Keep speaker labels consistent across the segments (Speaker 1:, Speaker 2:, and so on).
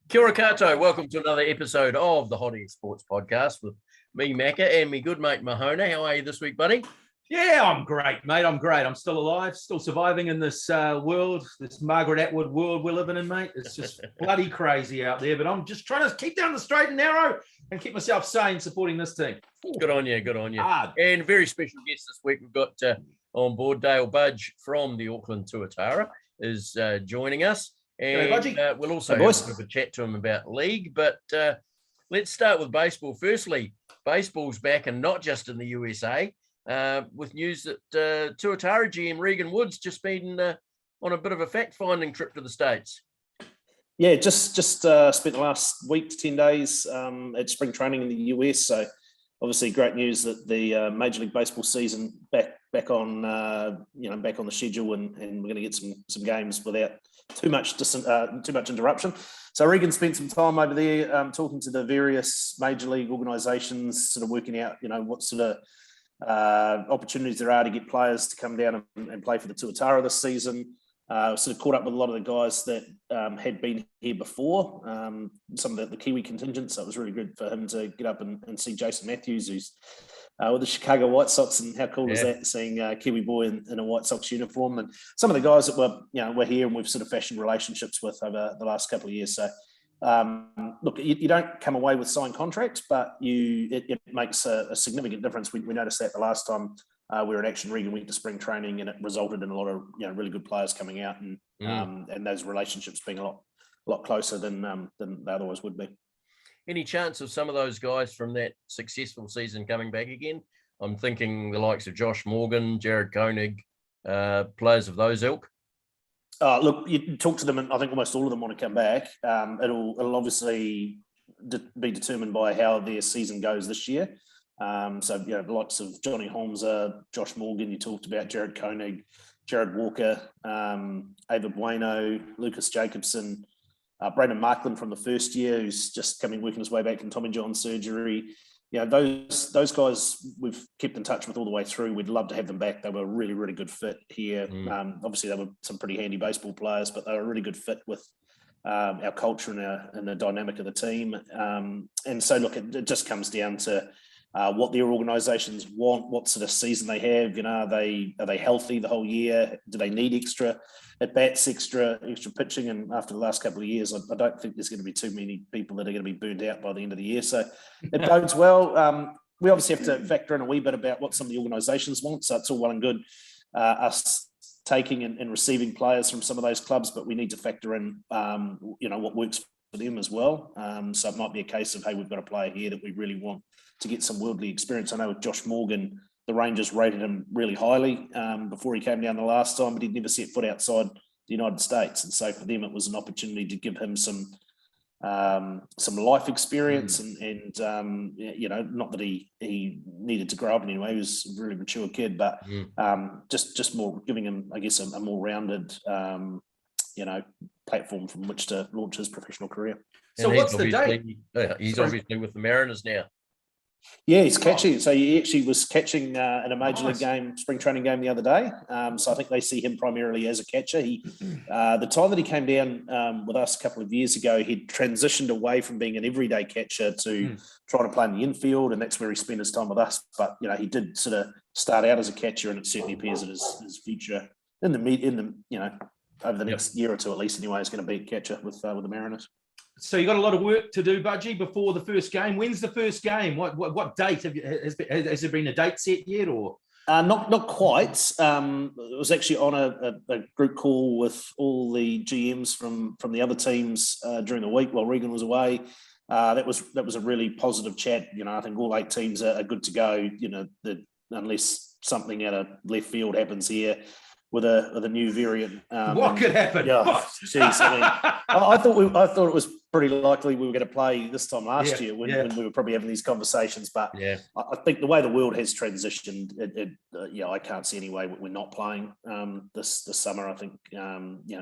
Speaker 1: Kia ora koutou. Welcome to another episode of the Hot Air Sports Podcast with me, Macca, and my good mate Mahona. How are you this week, buddy?
Speaker 2: Yeah, I'm great, mate. I'm great. I'm still alive, still surviving in this world, this Margaret Atwood world we're living in, mate. It's just bloody crazy out there, but I'm just trying to keep down the straight and narrow and keep myself sane supporting this team.
Speaker 1: Good on you, good on you.
Speaker 2: Hard.
Speaker 1: And a very special guest this week. We've got on board Dale Budge from the Auckland Tuatara is joining us. And we'll also have a bit of a chat to him about league. But let's start with baseball. Firstly, baseball's back, and not just in the USA, with news that Tuatara GM Regan Wood's just been on a bit of a fact-finding trip to the States.
Speaker 3: Yeah, just spent the last week to 10 days at spring training in the US. So obviously great news that the Major League Baseball season back on back on the schedule, and we're going to get some games without too much interruption. So Regan spent some time over there talking to the various major league organisations, sort of working out what sort of opportunities there are to get players to come down and play for the Tuatara this season. Sort of caught up with a lot of the guys that had been here before, some of the Kiwi contingents. So it was really good for him to get up and see Jason Matthews, who's with the Chicago White Sox, and how cool is that, seeing Kiwi boy in a White Sox uniform, and some of the guys that were here and we've sort of fashioned relationships with over the last couple of years. So look, you don't come away with signed contracts, but it makes a significant difference. We noticed that the last time we were in action. Regan went to spring training, and it resulted in a lot of really good players coming out, and those relationships being a lot closer than they otherwise would be.
Speaker 1: Any chance of some of those guys from that successful season coming back again? I'm thinking the likes of Josh Morgan, Jared Koenig, players of those ilk.
Speaker 3: Look, you talk to them, and I think almost all of them want to come back. It'll obviously be determined by how their season goes this year. So the likes of Johnny Holmes, Josh Morgan, you talked about Jared Koenig, Jared Walker, Ava Bueno, Lucas Jacobson, Brandon Markland from the first year, who's just working his way back from Tommy John surgery. Those guys we've kept in touch with all the way through. We'd love to have them back. They were a really, really good fit here. Obviously, they were some pretty handy baseball players, but they were a really good fit with our culture and the dynamic of the team. And so, look, it just comes down to what their organisations want, what sort of season they have. Are they healthy the whole year? Do they need extra at bats, extra pitching? And after the last couple of years, I don't think there's going to be too many people that are going to be burned out by the end of the year. So it bodes well. We obviously have to factor in a wee bit about what some of the organisations want. So it's all well and good us taking and receiving players from some of those clubs, but we need to factor in what works for them as well. So it might be a case of, hey, we've got a player here that we really want to get some worldly experience. I know with Josh Morgan, the Rangers rated him really highly before he came down the last time, but he'd never set foot outside the United States. And so for them, it was an opportunity to give him some life experience and not that he needed to grow up in any way. He was a really mature kid, but just more giving him, I guess, a more rounded, platform from which to launch his professional career.
Speaker 2: So what's the date?
Speaker 1: He's obviously with the Mariners now.
Speaker 3: Yeah, he's catching. So he actually was catching in a major league game, spring training game the other day. So I think they see him primarily as a catcher. The time that he came down with us a couple of years ago, he'd transitioned away from being an everyday catcher to trying to play in the infield, and that's where he spent his time with us. But he did sort of start out as a catcher, and it certainly appears that his future over the next year or two at least anyway is going to be a catcher with the Mariners.
Speaker 2: So you got a lot of work to do, Budgie, before the first game. When's the first game? What date has there been a date set yet, or?
Speaker 3: Not quite. It was actually on a group call with all the GMs from the other teams during the week while Regan was away. That was a really positive chat. I think all 8 teams are good to go. Unless something out of left field happens here with a new variant.
Speaker 2: What could happen?
Speaker 3: Yeah, geez, I thought it was pretty likely we were going to play this time last year when we were probably having these conversations. But I think the way the world has transitioned, I can't see any way we're not playing this summer. I think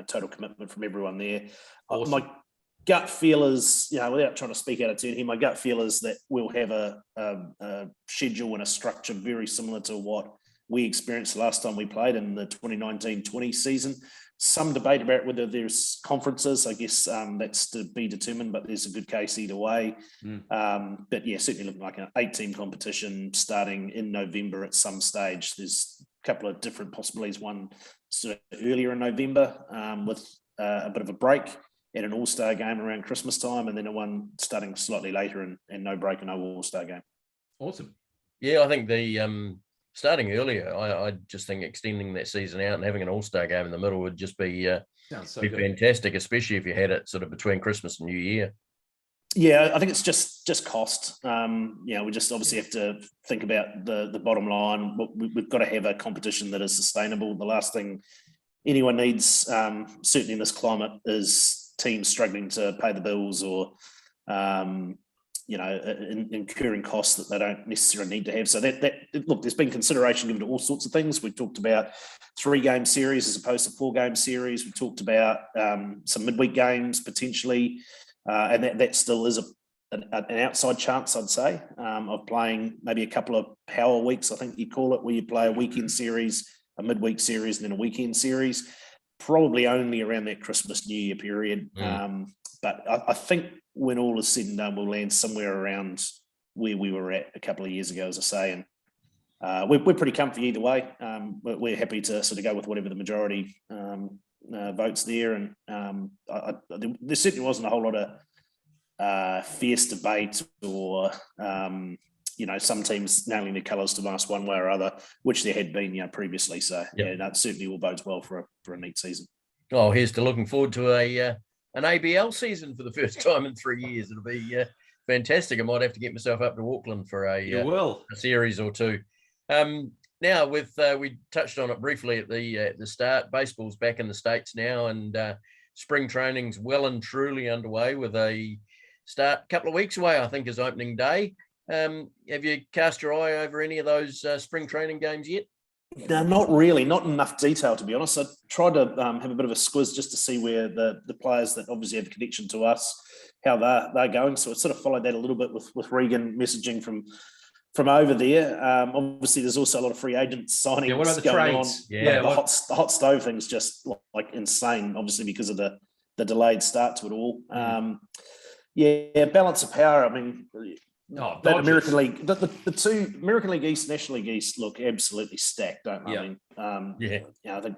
Speaker 3: total commitment from everyone there. Awesome. My gut feel is, without trying to speak out of turn here, my gut feel is that we'll have a schedule and a structure very similar to what we experienced the last time we played in the 2019-20 season, some debate about whether there's conferences. I guess that's to be determined, but there's a good case either way. But yeah, certainly looking like an 8-team competition starting in November at some stage. There's a couple of different possibilities. One sort of earlier in November with a bit of a break and an all-star game around Christmas time, and then one starting slightly later and no break and no all-star game.
Speaker 2: Awesome.
Speaker 1: Yeah, I think the starting earlier, I just think extending that season out and having an all-star game in the middle would just be fantastic, especially if you had it sort of between Christmas and New Year.
Speaker 3: Yeah, I think it's just cost. We just obviously have to think about the bottom line. We've got to have a competition that is sustainable. The last thing anyone needs, certainly in this climate, is teams struggling to pay the bills or incurring costs that they don't necessarily need to have. So that look, there's been consideration given to all sorts of things. We talked about 3-game series as opposed to 4-game series. We talked about some midweek games potentially, and that still is an outside chance, I'd say, of playing maybe a couple of power weeks, I think you call it, where you play a weekend series, a midweek series, and then a weekend series. Probably only around that Christmas, New Year period. But I think when all is said and done, we'll land somewhere around where we were at a couple of years ago, as I say. And we're pretty comfy either way. We're happy to sort of go with whatever the majority votes there. And there certainly wasn't a whole lot of fierce debate or, some teams nailing their colours to mast one way or other, which there had been, previously. So, that certainly all bodes well for a neat season.
Speaker 1: Oh, here's to looking forward to an ABL season for the first time in 3 years. It'll be fantastic. I might have to get myself up to Auckland for a series or two. Now, we touched on it briefly at the start. Baseball's back in the States now, and spring training's well and truly underway with a couple of weeks away, I think, is opening day. Have you cast your eye over any of those spring training games yet?
Speaker 3: No, not really. Not enough detail, to be honest. I tried to have a bit of a squiz just to see where the players that obviously have a connection to us, how they're going. So I sort of followed that a little bit with Regan messaging from over there. Obviously, there's also a lot of free agent signings
Speaker 2: what about the
Speaker 3: going
Speaker 2: trades?
Speaker 3: on. The hot stove thing's just like insane, obviously, because of the delayed start to it all. Balance of power. I mean, that American League, the two American League East, National League East look absolutely stacked, don't they? I mean, I think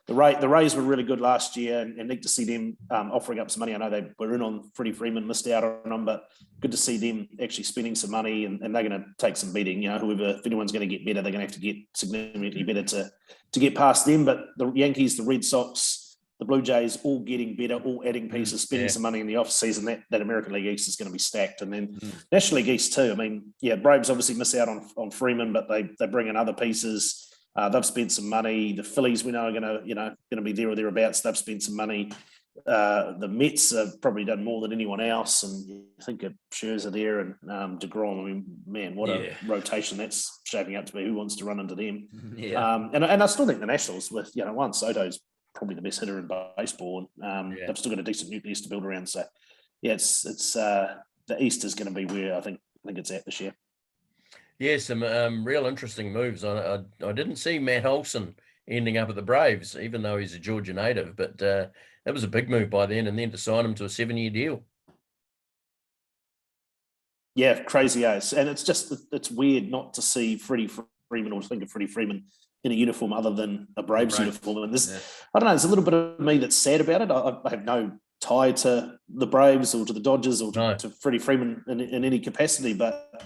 Speaker 3: the Rays were really good last year, and neat to see them offering up some money. I know they were in on Freddie Freeman, missed out on them, but good to see them actually spending some money, and they're going to take some beating. If anyone's going to get better, they're going to have to get significantly better to get past them. But the Yankees, the Red Sox, the Blue Jays, all getting better, all adding pieces, spending some money in the off season. That American League East is going to be stacked, and then National League East too. I mean, Braves obviously miss out on Freeman, but they bring in other pieces. They've spent some money. The Phillies, we know, are going to be there or thereabouts. They've spent some money. The Mets have probably done more than anyone else, and I think Scherzer there and DeGrom. I mean, man, what a rotation that's shaping up to be. Who wants to run into them? And I still think the Nationals with Juan Soto's probably the best hitter in baseball. They've still got a decent nucleus to build around. So, it's the East is going to be where I think it's at this year.
Speaker 1: Yeah, some real interesting moves. I didn't see Matt Olson ending up at the Braves, even though he's a Georgia native, but that was a big move by then, and then to sign him to a 7-year deal.
Speaker 3: Yeah, crazy as. And it's weird not to see Freddie Freeman or to think of Freddie Freeman in a uniform other than a Braves uniform. And this, I don't know, there's a little bit of me that's sad about it. I have no tie to the Braves or to the Dodgers or to Freddie Freeman in any capacity, but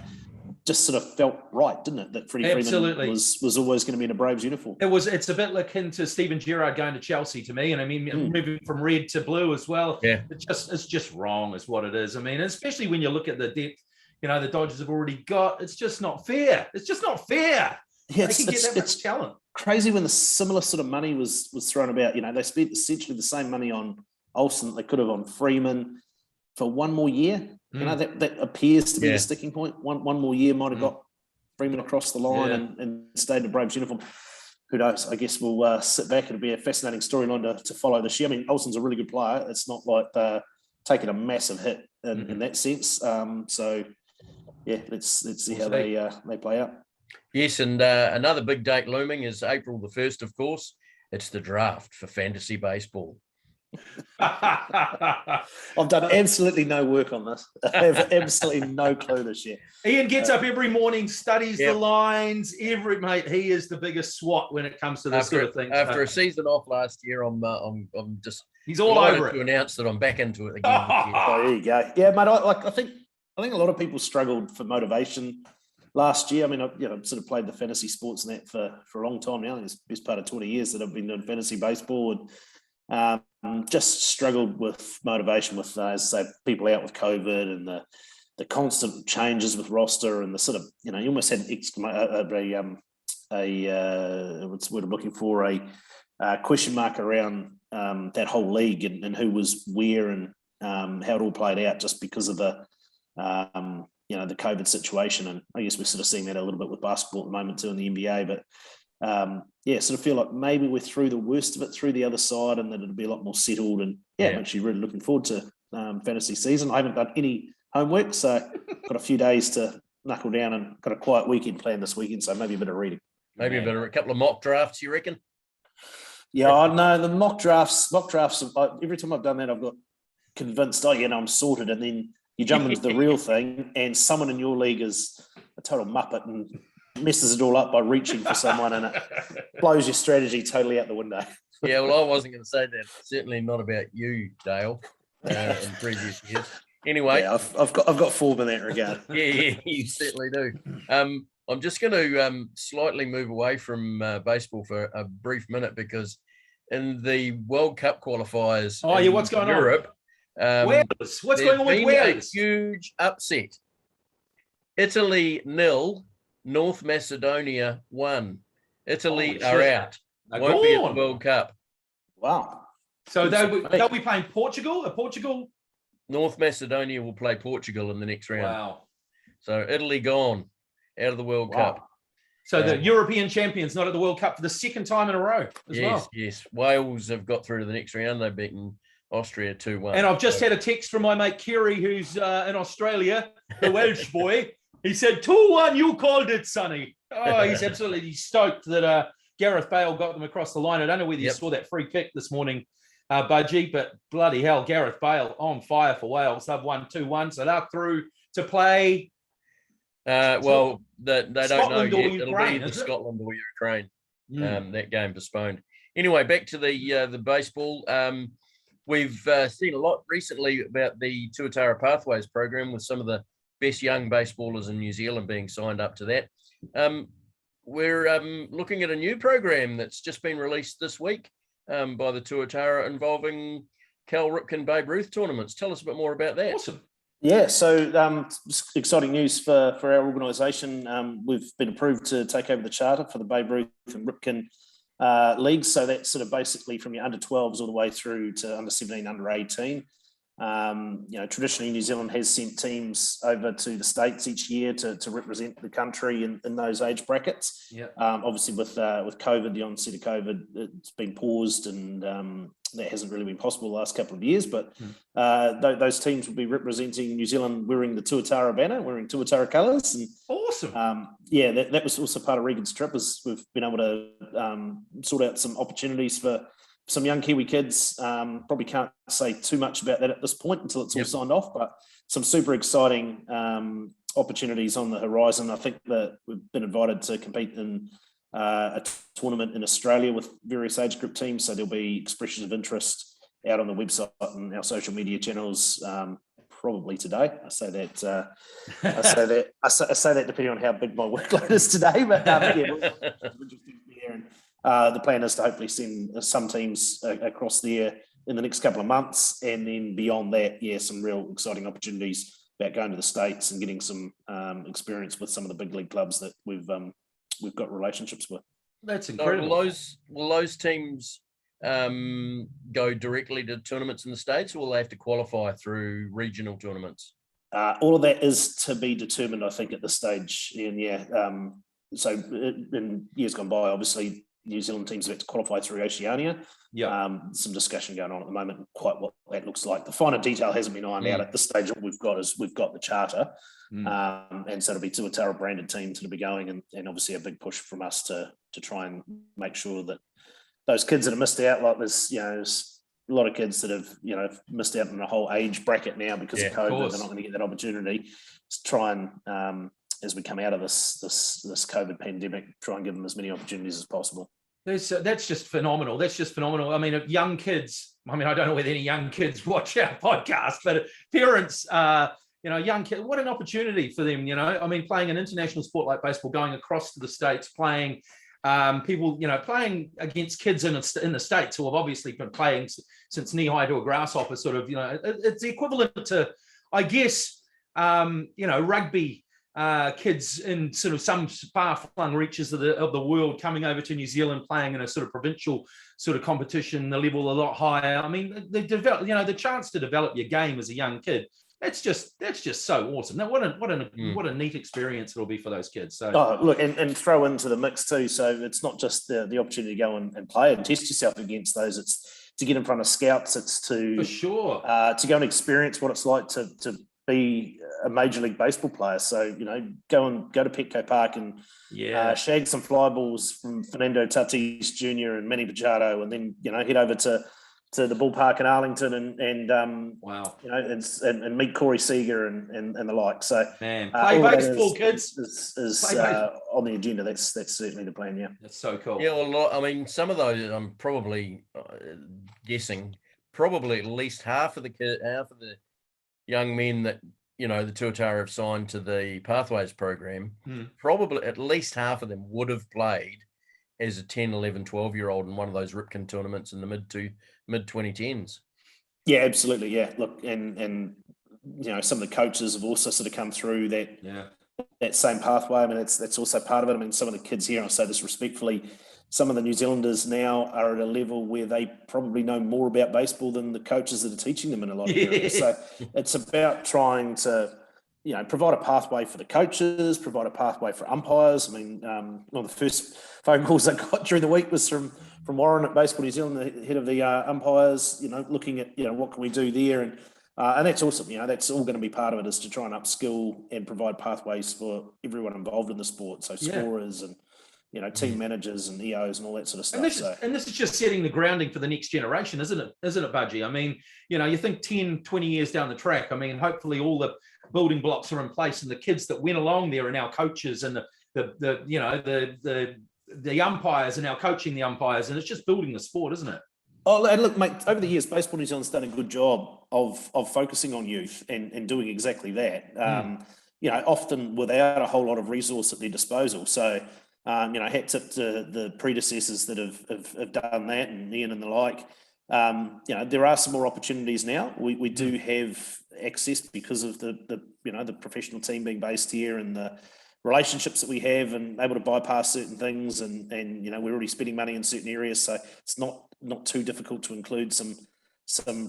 Speaker 3: just sort of felt right, didn't it? That Freddie Freeman was always going to be in a Braves uniform.
Speaker 2: It's a bit akin to Steven Gerrard going to Chelsea to me. And I mean, moving from red to blue as well. Yeah. It's just wrong is what it is. I mean, especially when you look at the depth, the Dodgers have already got, it's just not fair. It's just not fair.
Speaker 3: Yeah,
Speaker 2: they can get that much talent.
Speaker 3: Crazy when the similar sort of money was thrown about. They spent essentially the same money on Olsen that they could have on Freeman for one more year. That appears to be the sticking point. One more year might have got Freeman across the line and stayed in the Braves uniform. Who knows? I guess we'll sit back. It'll be a fascinating storyline to follow this year. I mean, Olsen's a really good player. It's not like they're taking a massive hit in that sense. Let's see how they play out.
Speaker 1: Yes, and another big date looming is April the 1st, of course. It's the draft for fantasy baseball.
Speaker 3: I've done absolutely no work on this. I have absolutely no clue this year.
Speaker 2: Ian gets up every morning, studies the lines. Mate, he is the biggest swot when it comes to this sort of thing.
Speaker 1: After a season off last year, I'm just
Speaker 2: he's all over it
Speaker 1: to announce that I'm back into it again.
Speaker 3: Oh, there you go. Yeah, mate. I think a lot of people struggled for motivation last year. I mean, I've sort of played the fantasy sports and that for a long time now. I think it's the best part of 20 years that I've been doing fantasy baseball, and just struggled with motivation with, as I say, people out with COVID and the constant changes with roster and the sort of, you almost had what's the word I'm looking for, a question mark around that whole league and who was where and how it all played out just because of the COVID situation. And I guess we're sort of seeing that a little bit with basketball at the moment too in the NBA, but sort of feel like maybe we're through the worst of it, through the other side, and that it'll be a lot more settled. And I'm actually really looking forward to fantasy season. I haven't done any homework, so got a few days to knuckle down and got a quiet weekend planned this weekend, so maybe a bit of reading.
Speaker 1: Maybe a couple of mock drafts, you reckon?
Speaker 3: Yeah, I know the mock drafts. Every time I've done that, I've got convinced, I'm sorted, and then you jump into the real thing, and someone in your league is a total muppet and messes it all up by reaching for someone, and it blows your strategy totally out the window.
Speaker 1: Yeah, well, I wasn't going to say that. Certainly not about you, Dale, in previous years. Anyway,
Speaker 3: yeah, I've got form in that regard.
Speaker 1: Yeah, you certainly do. I'm just going to slightly move away from baseball for a brief minute, because in the World Cup qualifiers,
Speaker 2: what's going
Speaker 1: Europe,
Speaker 2: Wales. What's going on with Wales?
Speaker 1: A huge upset. Italy 0, North Macedonia 1. Italy are out. Won't be at the World Cup.
Speaker 3: Wow.
Speaker 2: So they'll be playing Portugal.
Speaker 1: North Macedonia will play Portugal in the next round.
Speaker 2: Wow.
Speaker 1: So Italy gone out of the World Cup.
Speaker 2: So the European champions not at the World Cup for the second time in a row as well.
Speaker 1: Yes. Wales have got through to the next round. They've beaten Austria 2-1.
Speaker 2: And I've just had a text from my mate Kerry, who's in Australia, the Welsh boy. He said, 2-1, you called it, Sonny. Oh, he's absolutely stoked that Gareth Bale got them across the line. I don't know whether you saw that free kick this morning, Budgie, but bloody hell, Gareth Bale on fire for Wales. They've won 2-1, so they're through to play.
Speaker 1: They don't know yet.
Speaker 2: Ukraine,
Speaker 1: it'll be either Scotland or Ukraine. That game postponed. Anyway, back to the baseball. We've seen a lot recently about the Tuatara Pathways program, with some of the best young baseballers in New Zealand being signed up to that. We're looking at a new program that's just been released this week by the Tuatara, involving Cal Ripken Babe Ruth tournaments. Tell us a bit more about that.
Speaker 2: Awesome.
Speaker 3: Yeah, so exciting news for our organisation. We've been approved to take over the charter for the Babe Ruth and Ripken leagues. So that's sort of basically from your under 12s all the way through to under 17, under 18. Traditionally New Zealand has sent teams over to the States each year to represent the country in those age brackets.
Speaker 2: Yeah.
Speaker 3: Obviously with COVID, the onset of COVID, it's been paused, and that hasn't really been possible the last couple of years. But those teams will be representing New Zealand wearing the Tuatara banner, wearing Tuatara colours. And
Speaker 2: awesome.
Speaker 3: That was also part of Regan's trip, is we've been able to sort out some opportunities for some young Kiwi kids. Probably can't say too much about that at this point until it's all signed off, but some super exciting opportunities on the horizon. I think that we've been invited to compete in a tournament in Australia with various age group teams. So there'll be expressions of interest out on the website and our social media channels probably today. I say that depending on how big my workload is today, but the plan is to hopefully send some teams across there in the next couple of months, and then beyond that, some real exciting opportunities about going to the States and getting some experience with some of the big league clubs that we've got relationships with.
Speaker 2: That's incredible.
Speaker 1: So will those teams go directly to tournaments in the States, or will they have to qualify through regional tournaments?
Speaker 3: All of that is to be determined, I think, at this stage. And so in years gone by, obviously, New Zealand teams have had to qualify through Oceania. Some discussion going on at the moment, quite what that looks like. The finer detail hasn't been ironed out at this stage. What we've got is we've got the charter, and so it'll be Tuatara branded teams that'll be going, and obviously a big push from us to try and make sure that those kids that have missed out, like there's a lot of kids that have missed out on the whole age bracket now because of COVID. They're not going to get that opportunity. Just try and as we come out of this COVID pandemic, try and give them as many opportunities as possible.
Speaker 2: That's just phenomenal. That's just phenomenal. I mean, young kids. I mean, I don't know whether any young kids watch our podcast, but parents, young kids. What an opportunity for them. I mean, playing an international sport like baseball, going across to the States, playing. People, playing against kids in the States who have obviously been playing since knee high to a grasshopper, sort of, it's the equivalent to, I guess, rugby kids in sort of some far-flung reaches of the world coming over to New Zealand, playing in a sort of provincial sort of competition, the level a lot higher. I mean, the chance to develop your game as a young kid. That's just so awesome. Now, what a neat experience it'll be for those kids. So
Speaker 3: look, and throw into the mix too. So it's not just the opportunity to go and play and test yourself against those. It's to get in front of scouts. It's to
Speaker 2: for sure
Speaker 3: to go and experience what it's like to be a Major League Baseball player. So go to Petco Park and shag some fly balls from Fernando Tatis Jr. and Manny Machado, and then head over to the ballpark in Arlington and
Speaker 2: wow,
Speaker 3: and meet Corey Seager and the like. So
Speaker 2: man, play baseball, kids.
Speaker 3: Is on the agenda. That's certainly the plan. Yeah,
Speaker 2: that's so cool.
Speaker 1: Yeah, well, I mean, some of those I'm probably guessing probably at least half of the young men that the Tuatara have signed to the Pathways program. Probably at least half of them would have played as a 10, 11, 12-year-old in one of those Ripken tournaments in the mid 2010s.
Speaker 3: Yeah, absolutely. Yeah, look, and some of the coaches have also sort of come through that same pathway. I mean, that's also part of it. I mean, some of the kids here, and I say this respectfully, some of the New Zealanders now are at a level where they probably know more about baseball than the coaches that are teaching them in a lot of areas. So it's about trying to provide a pathway for the coaches, provide a pathway for umpires. I mean, one of the first phone calls I got during the week was from Warren at Baseball New Zealand, the head of the umpires, looking at, what can we do there? And that's awesome. That's all going to be part of it, is to try and upskill and provide pathways for everyone involved in the sport. So scorers and, team managers and EOs and all that sort of stuff.
Speaker 2: And this is just setting the grounding for the next generation, isn't it, Budgie? I mean, you think 10, 20 years down the track, I mean, hopefully all the building blocks are in place, and the kids that went along there are now coaches, and the umpires are now coaching the umpires, and it's just building the sport, isn't it?
Speaker 3: Oh, and look, mate, over the years, Baseball New Zealand's done a good job of focusing on youth and doing exactly that. Often without a whole lot of resource at their disposal. So, hats up to the predecessors that have done that, and Ian and the like. There are some more opportunities now. We do have access because of the professional team being based here and the relationships that we have, and able to bypass certain things, and we're already spending money in certain areas, so it's not too difficult to include some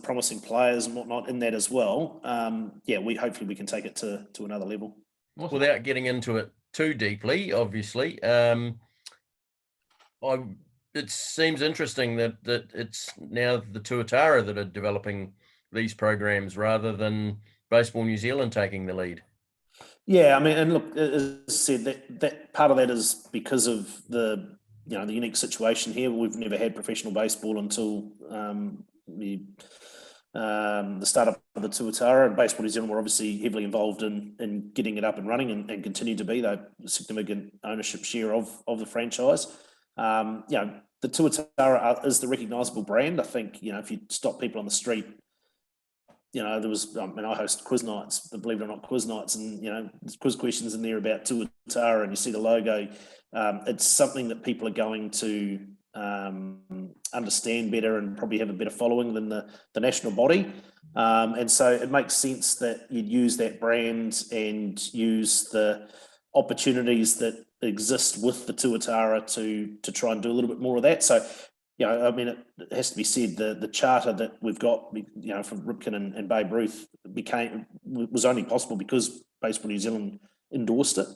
Speaker 3: promising players and whatnot in that as well. Hopefully we can take it to another level.
Speaker 1: Without getting into it too deeply, obviously, it seems interesting that it's now the Tuatara that are developing these programs rather than Baseball New Zealand taking the lead.
Speaker 3: Yeah, I mean, and look, as I said, that part of that is because of the unique situation here. We've never had professional baseball until the startup of the Tuatara, and Baseball New Zealand were obviously heavily involved in getting it up and running, and continue to be. They significant ownership share of the franchise. The Tuatara is the recognisable brand. I think, if you stop people on the street, there was, I host quiz nights, believe it or not, quiz nights, and, there's quiz questions in there about Tuatara, and you see the logo. It's something that people are going to understand better and probably have a better following than the national body. And so it makes sense that you'd use that brand and use the opportunities that exist with the Tuatara to try and do a little bit more of that. So, it has to be said, the charter that we've got, from Ripken and Babe Ruth was only possible because Baseball New Zealand endorsed it.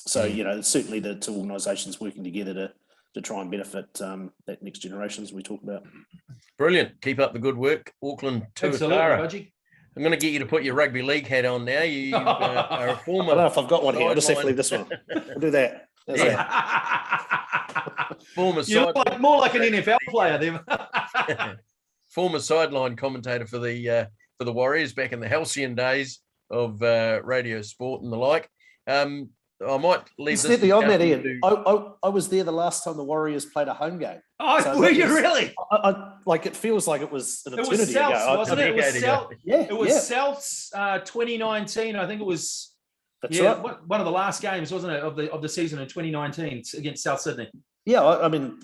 Speaker 3: Certainly the two organisations working together to try and benefit that next generation, as we talk about.
Speaker 1: Brilliant. Keep up the good work, Auckland Tuatara. I'm going to get you to put your rugby league hat on now. You are a former...
Speaker 3: I don't know if I've got one here. I'll just have to leave this one. We'll do that.
Speaker 1: Former
Speaker 2: You look like, more like an NFL player then.
Speaker 1: Former sideline commentator for the Warriors back in the halcyon days of radio sport and the like. I might leave this.
Speaker 3: On that, Ian. I was there the last time the Warriors played a home game.
Speaker 2: Oh, so were you really?
Speaker 3: Like it feels like it was an eternity
Speaker 2: ago.
Speaker 3: Wasn't
Speaker 2: it? It was
Speaker 3: South's
Speaker 2: 2019. I think it was.
Speaker 3: That's right.
Speaker 2: One of the last games, wasn't it, of the season in 2019 against South Sydney?
Speaker 3: Yeah, I mean,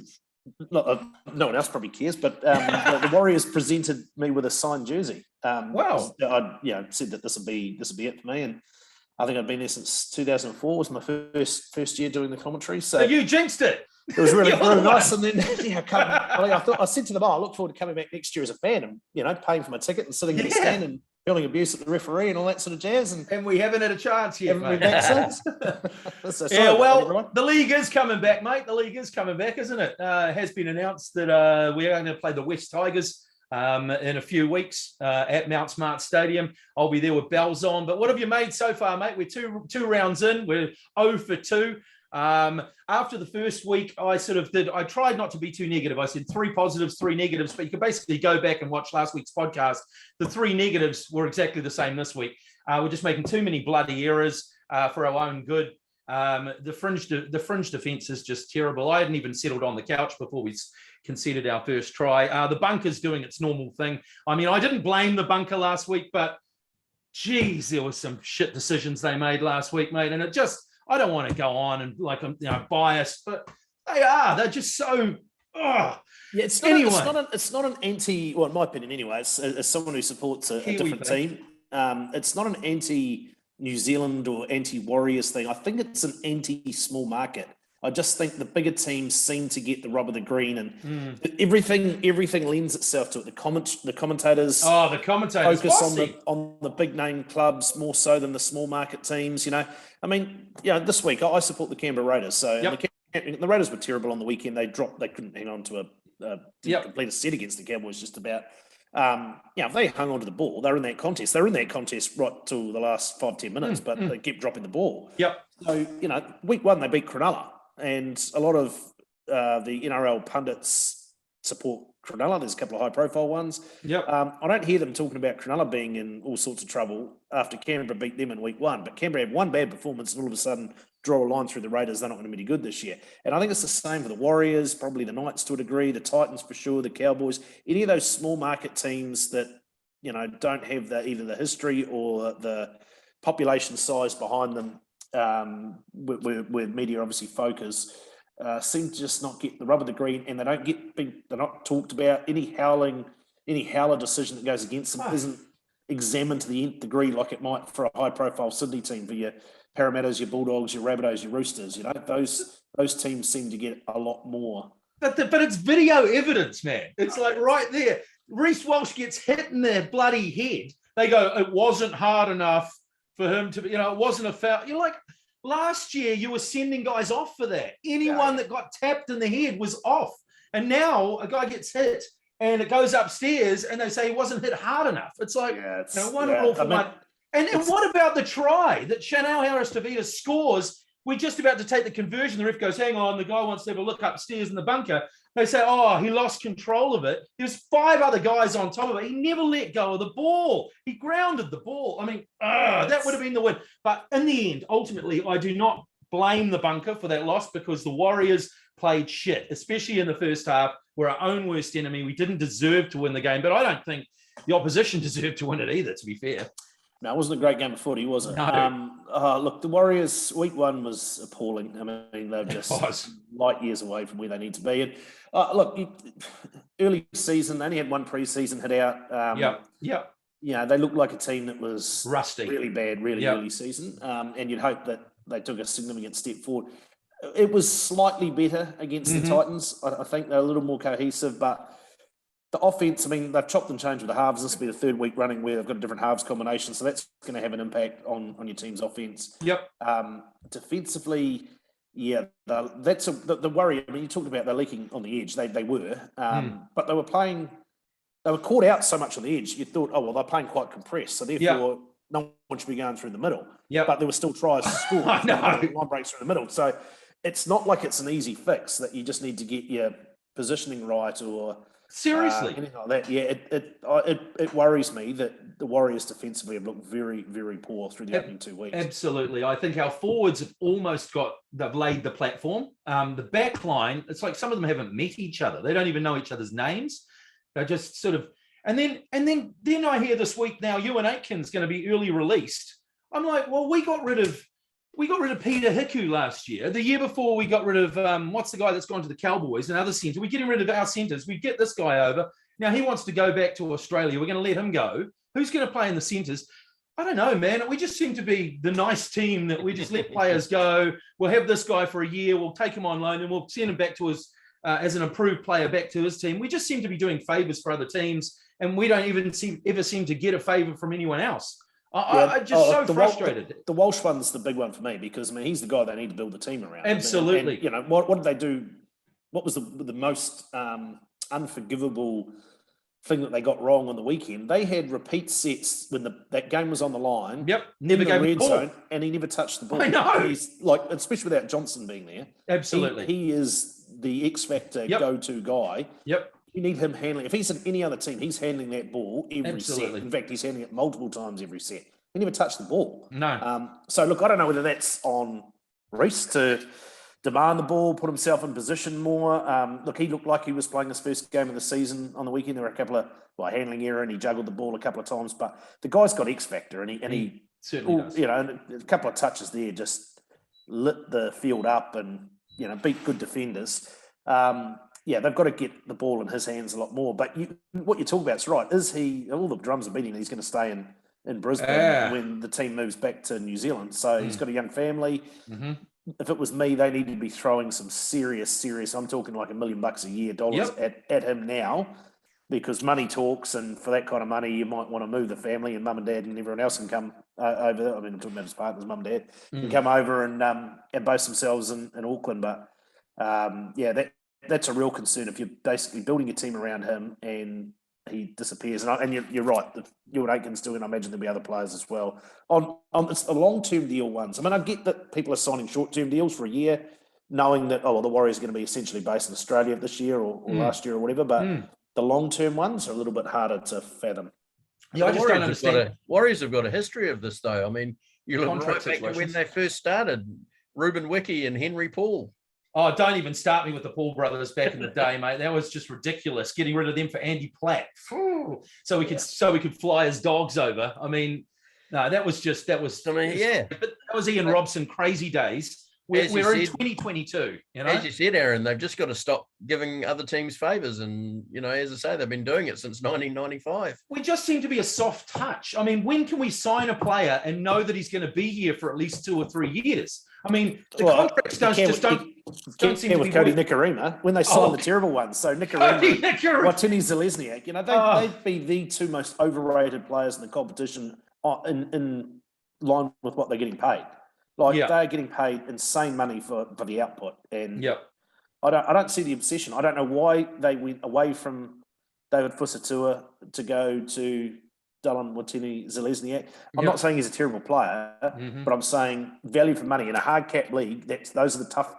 Speaker 3: no one else probably cares, but the Warriors presented me with a signed jersey.
Speaker 2: Wow.
Speaker 3: I said that this would be it for me, and I think I've been there since 2004. Was my first year doing the commentary. So
Speaker 2: you jinxed it.
Speaker 3: It was really nice. And then I said to them, I look forward to coming back next year as a fan and paying for my ticket and sitting in the stand and feeling abuse at the referee and all that sort of jazz. And
Speaker 2: we haven't had a chance yet, mate.
Speaker 3: So
Speaker 2: the league is coming back, mate. The league is coming back, isn't it? It has been announced that we are going to play the West Tigers in a few weeks at Mount Smart Stadium. I'll be there with bells on. But what have you made so far, mate? We're two rounds in. We're 0 for 2. After the first week, I tried not to be too negative. I said 3 positives, 3 negatives, but you can basically go back and watch last week's podcast. The 3 negatives were exactly the same this week. We're just making too many bloody errors for our own good. The fringe defence is just terrible. I hadn't even settled on the couch before we conceded our first try. The bunker's doing its normal thing. I mean, I didn't blame the bunker last week, but geez, there was some shit decisions they made last week, mate. And it just, I don't want to go on and like I'm biased, but they're just so. Oh.
Speaker 3: Yeah, it's not an anti. Well, in my opinion, anyway, as someone who supports a different team, it's not an anti-New Zealand or anti-Warriors thing. I think it's an anti-small market. I just think the bigger teams seem to get the rub of the green, and everything lends itself to it. The commentators.
Speaker 2: Oh, the commentators
Speaker 3: focus on the big name clubs more so than the small market teams. I mean, this week I support the Canberra Raiders. So the Raiders were terrible on the weekend. They couldn't hang on to complete a set against the Cowboys. Just about. If they hung on to the ball, they're in that contest. They're in that contest right till the last 5-10 minutes, but they kept dropping the ball.
Speaker 2: Yep.
Speaker 3: So week 1 they beat Cronulla. And a lot of the NRL pundits support Cronulla. There's a couple of high-profile ones.
Speaker 2: Yep.
Speaker 3: I don't hear them talking about Cronulla being in all sorts of trouble after Canberra beat them in week 1. But Canberra had one bad performance and all of a sudden draw a line through the Raiders. They're not going to be any good this year. And I think it's the same for the Warriors, probably the Knights to a degree, the Titans for sure, the Cowboys. Any of those small market teams that, don't have either the history or the population size behind them, where media obviously focus, seem to just not get the rub of the green, and they're not talked about. Any howler decision that goes against them isn't examined to the nth degree like it might for a high-profile Sydney team, for your Parramatters, your Bulldogs, your Rabbitohs, your Roosters. Those teams seem to get a lot more.
Speaker 2: But it's video evidence, man. It's like right there. Reece Walsh gets hit in their bloody head. They go, it wasn't hard enough for him to, it wasn't a foul. You're like, last year you were sending guys off for that. Anyone that got tapped in the head was off. And now a guy gets hit and it goes upstairs and they say he wasn't hit hard enough. It's like, wonderful. And what about the try that Chanel Harris-Tavita scores? We're just about to take the conversion. The ref goes, hang on, the guy wants to have a look upstairs in the bunker. They say, he lost control of it. There's 5 other guys on top of it. He never let go of the ball. He grounded the ball. I mean, that would have been the win. But in the end, ultimately, I do not blame the bunker for that loss because the Warriors played shit, especially in the first half. We're our own worst enemy. We didn't deserve to win the game, but I don't think the opposition deserved to win it either, to be fair.
Speaker 3: No, it wasn't a great game of footy, was it?
Speaker 2: No.
Speaker 3: Look, the Warriors, week 1 was appalling. I mean, they're just light years away from where they need to be. And look, early season, they only had 1 preseason hit out. They looked like a team that was
Speaker 2: rusty,
Speaker 3: really bad, really early season. And you'd hope that they took a significant step forward. It was slightly better against the Titans. I think they're a little more cohesive, but the offense, I mean, they've chopped and changed with the halves. This will be the 3rd week running where they've got a different halves combination, so that's going to have an impact on your team's offense.
Speaker 2: Yep.
Speaker 3: Defensively, that's the worry. I mean, you talked about they're leaking on the edge. They were, but they were caught out so much on the edge. You thought, they're playing quite compressed, so therefore no one should be going through the middle.
Speaker 2: Yeah.
Speaker 3: But there were still tries scored.
Speaker 2: I know.
Speaker 3: Line breaks through the middle. So it's not like it's an easy fix that you just need to get your positioning right or
Speaker 2: seriously
Speaker 3: anything like that. Yeah, it worries me that the Warriors defensively have looked very, very poor through the opening 2 weeks.
Speaker 2: Absolutely. I think our forwards have they've laid the platform. The back line, it's like some of them haven't met each other. They don't even know each other's names. They're just sort of, and then I hear this week now, Ewan Aitken's going to be early released. I'm like, well, we got rid of Peter Hiku last year. The year before, we got rid of, what's the guy that's gone to the Cowboys, another centre. We're getting rid of our centres. We get this guy over. Now he wants to go back to Australia. We're going to let him go. Who's going to play in the centres? I don't know, man. We just seem to be the nice team that we just let players go. We'll have this guy for a year. We'll take him on loan and we'll send him back to his, as an improved player back to his team. We just seem to be doing favours for other teams, and we don't even ever seem to get a favour from anyone else. I'm just so frustrated.
Speaker 3: The Walsh one's the big one for me because, I mean, he's the guy they need to build the team around.
Speaker 2: Absolutely.
Speaker 3: And, you know, what did they do? What was the most unforgivable thing that they got wrong on the weekend? They had repeat sets when that game was on the line.
Speaker 2: Yep. Never gave the ball.
Speaker 3: Zone, and he never touched the ball.
Speaker 2: I know.
Speaker 3: He's like, especially without Johnson being there.
Speaker 2: Absolutely.
Speaker 3: He is the X factor go-to guy.
Speaker 2: Yep.
Speaker 3: You need him handling. If he's in any other team, he's handling that ball every set. In fact, he's handling it multiple times every set. He never touched the ball.
Speaker 2: No.
Speaker 3: So, look, I don't know whether that's on Reece to demand the ball, put himself in position more. Look, he looked like he was playing his first game of the season on the weekend. There were a couple of handling error, and he juggled the ball a couple of times. But the guy's got X factor, and he
Speaker 2: certainly does.
Speaker 3: You know, a couple of touches there just lit the field up, and you know, beat good defenders. Yeah, they've got to get the ball in his hands a lot more. But what you're talking about is right. Is he? All the drums are beating. He's going to stay in Brisbane when the team moves back to New Zealand. So he's got a young family. Mm-hmm. If it was me, they need to be throwing some serious. I'm talking like $1 million a year dollars at him now, because money talks, and for that kind of money, you might want to move the family, and mum and dad and everyone else can come over. I mean, I'm talking about his partners, mum and dad can come over and boast themselves in Auckland. But that's a real concern if you're basically building your team around him and he disappears. And you're right. Ewan Aitken's doing. I imagine there'll be other players as well. On it's the long-term deal ones. I mean, I get that people are signing short-term deals for a year, knowing that the Warriors are going to be essentially based in Australia this year or last year or whatever. But the long-term ones are a little bit harder to fathom.
Speaker 2: Yeah, I just don't understand.
Speaker 1: Warriors have got a history of this, though. I mean, you look right back to when they first started. Ruben Wiki and Henry Paul.
Speaker 2: Oh, don't even start me with the Paul brothers back in the day, mate. That was just ridiculous. Getting rid of them for Andy Platt, so we could fly his dogs over. I mean, no, that was. I mean, yeah. But that was Ian Robson crazy days. We're in 2022. You know,
Speaker 1: as you said, Aaron, they've just got to stop giving other teams favours, and you know, as I say, they've been doing it since 1995.
Speaker 2: We just seem to be a soft touch. I mean, when can we sign a player and know that he's going to be here for at least 2 or 3 years? I mean, the contracts don't seem to be
Speaker 3: with Cody Nikorima when they signed the terrible ones. So Nikorima, Watini Zelezniak, you know, they'd be the two most overrated players in the competition in line with what they're getting paid. Like they're getting paid insane money for the output, and I don't see the obsession. I don't know why they went away from David Fusatua to go to Dylan Watini Zelezniak. I'm not saying he's a terrible player, but I'm saying value for money in a hard cap league. Those are the tough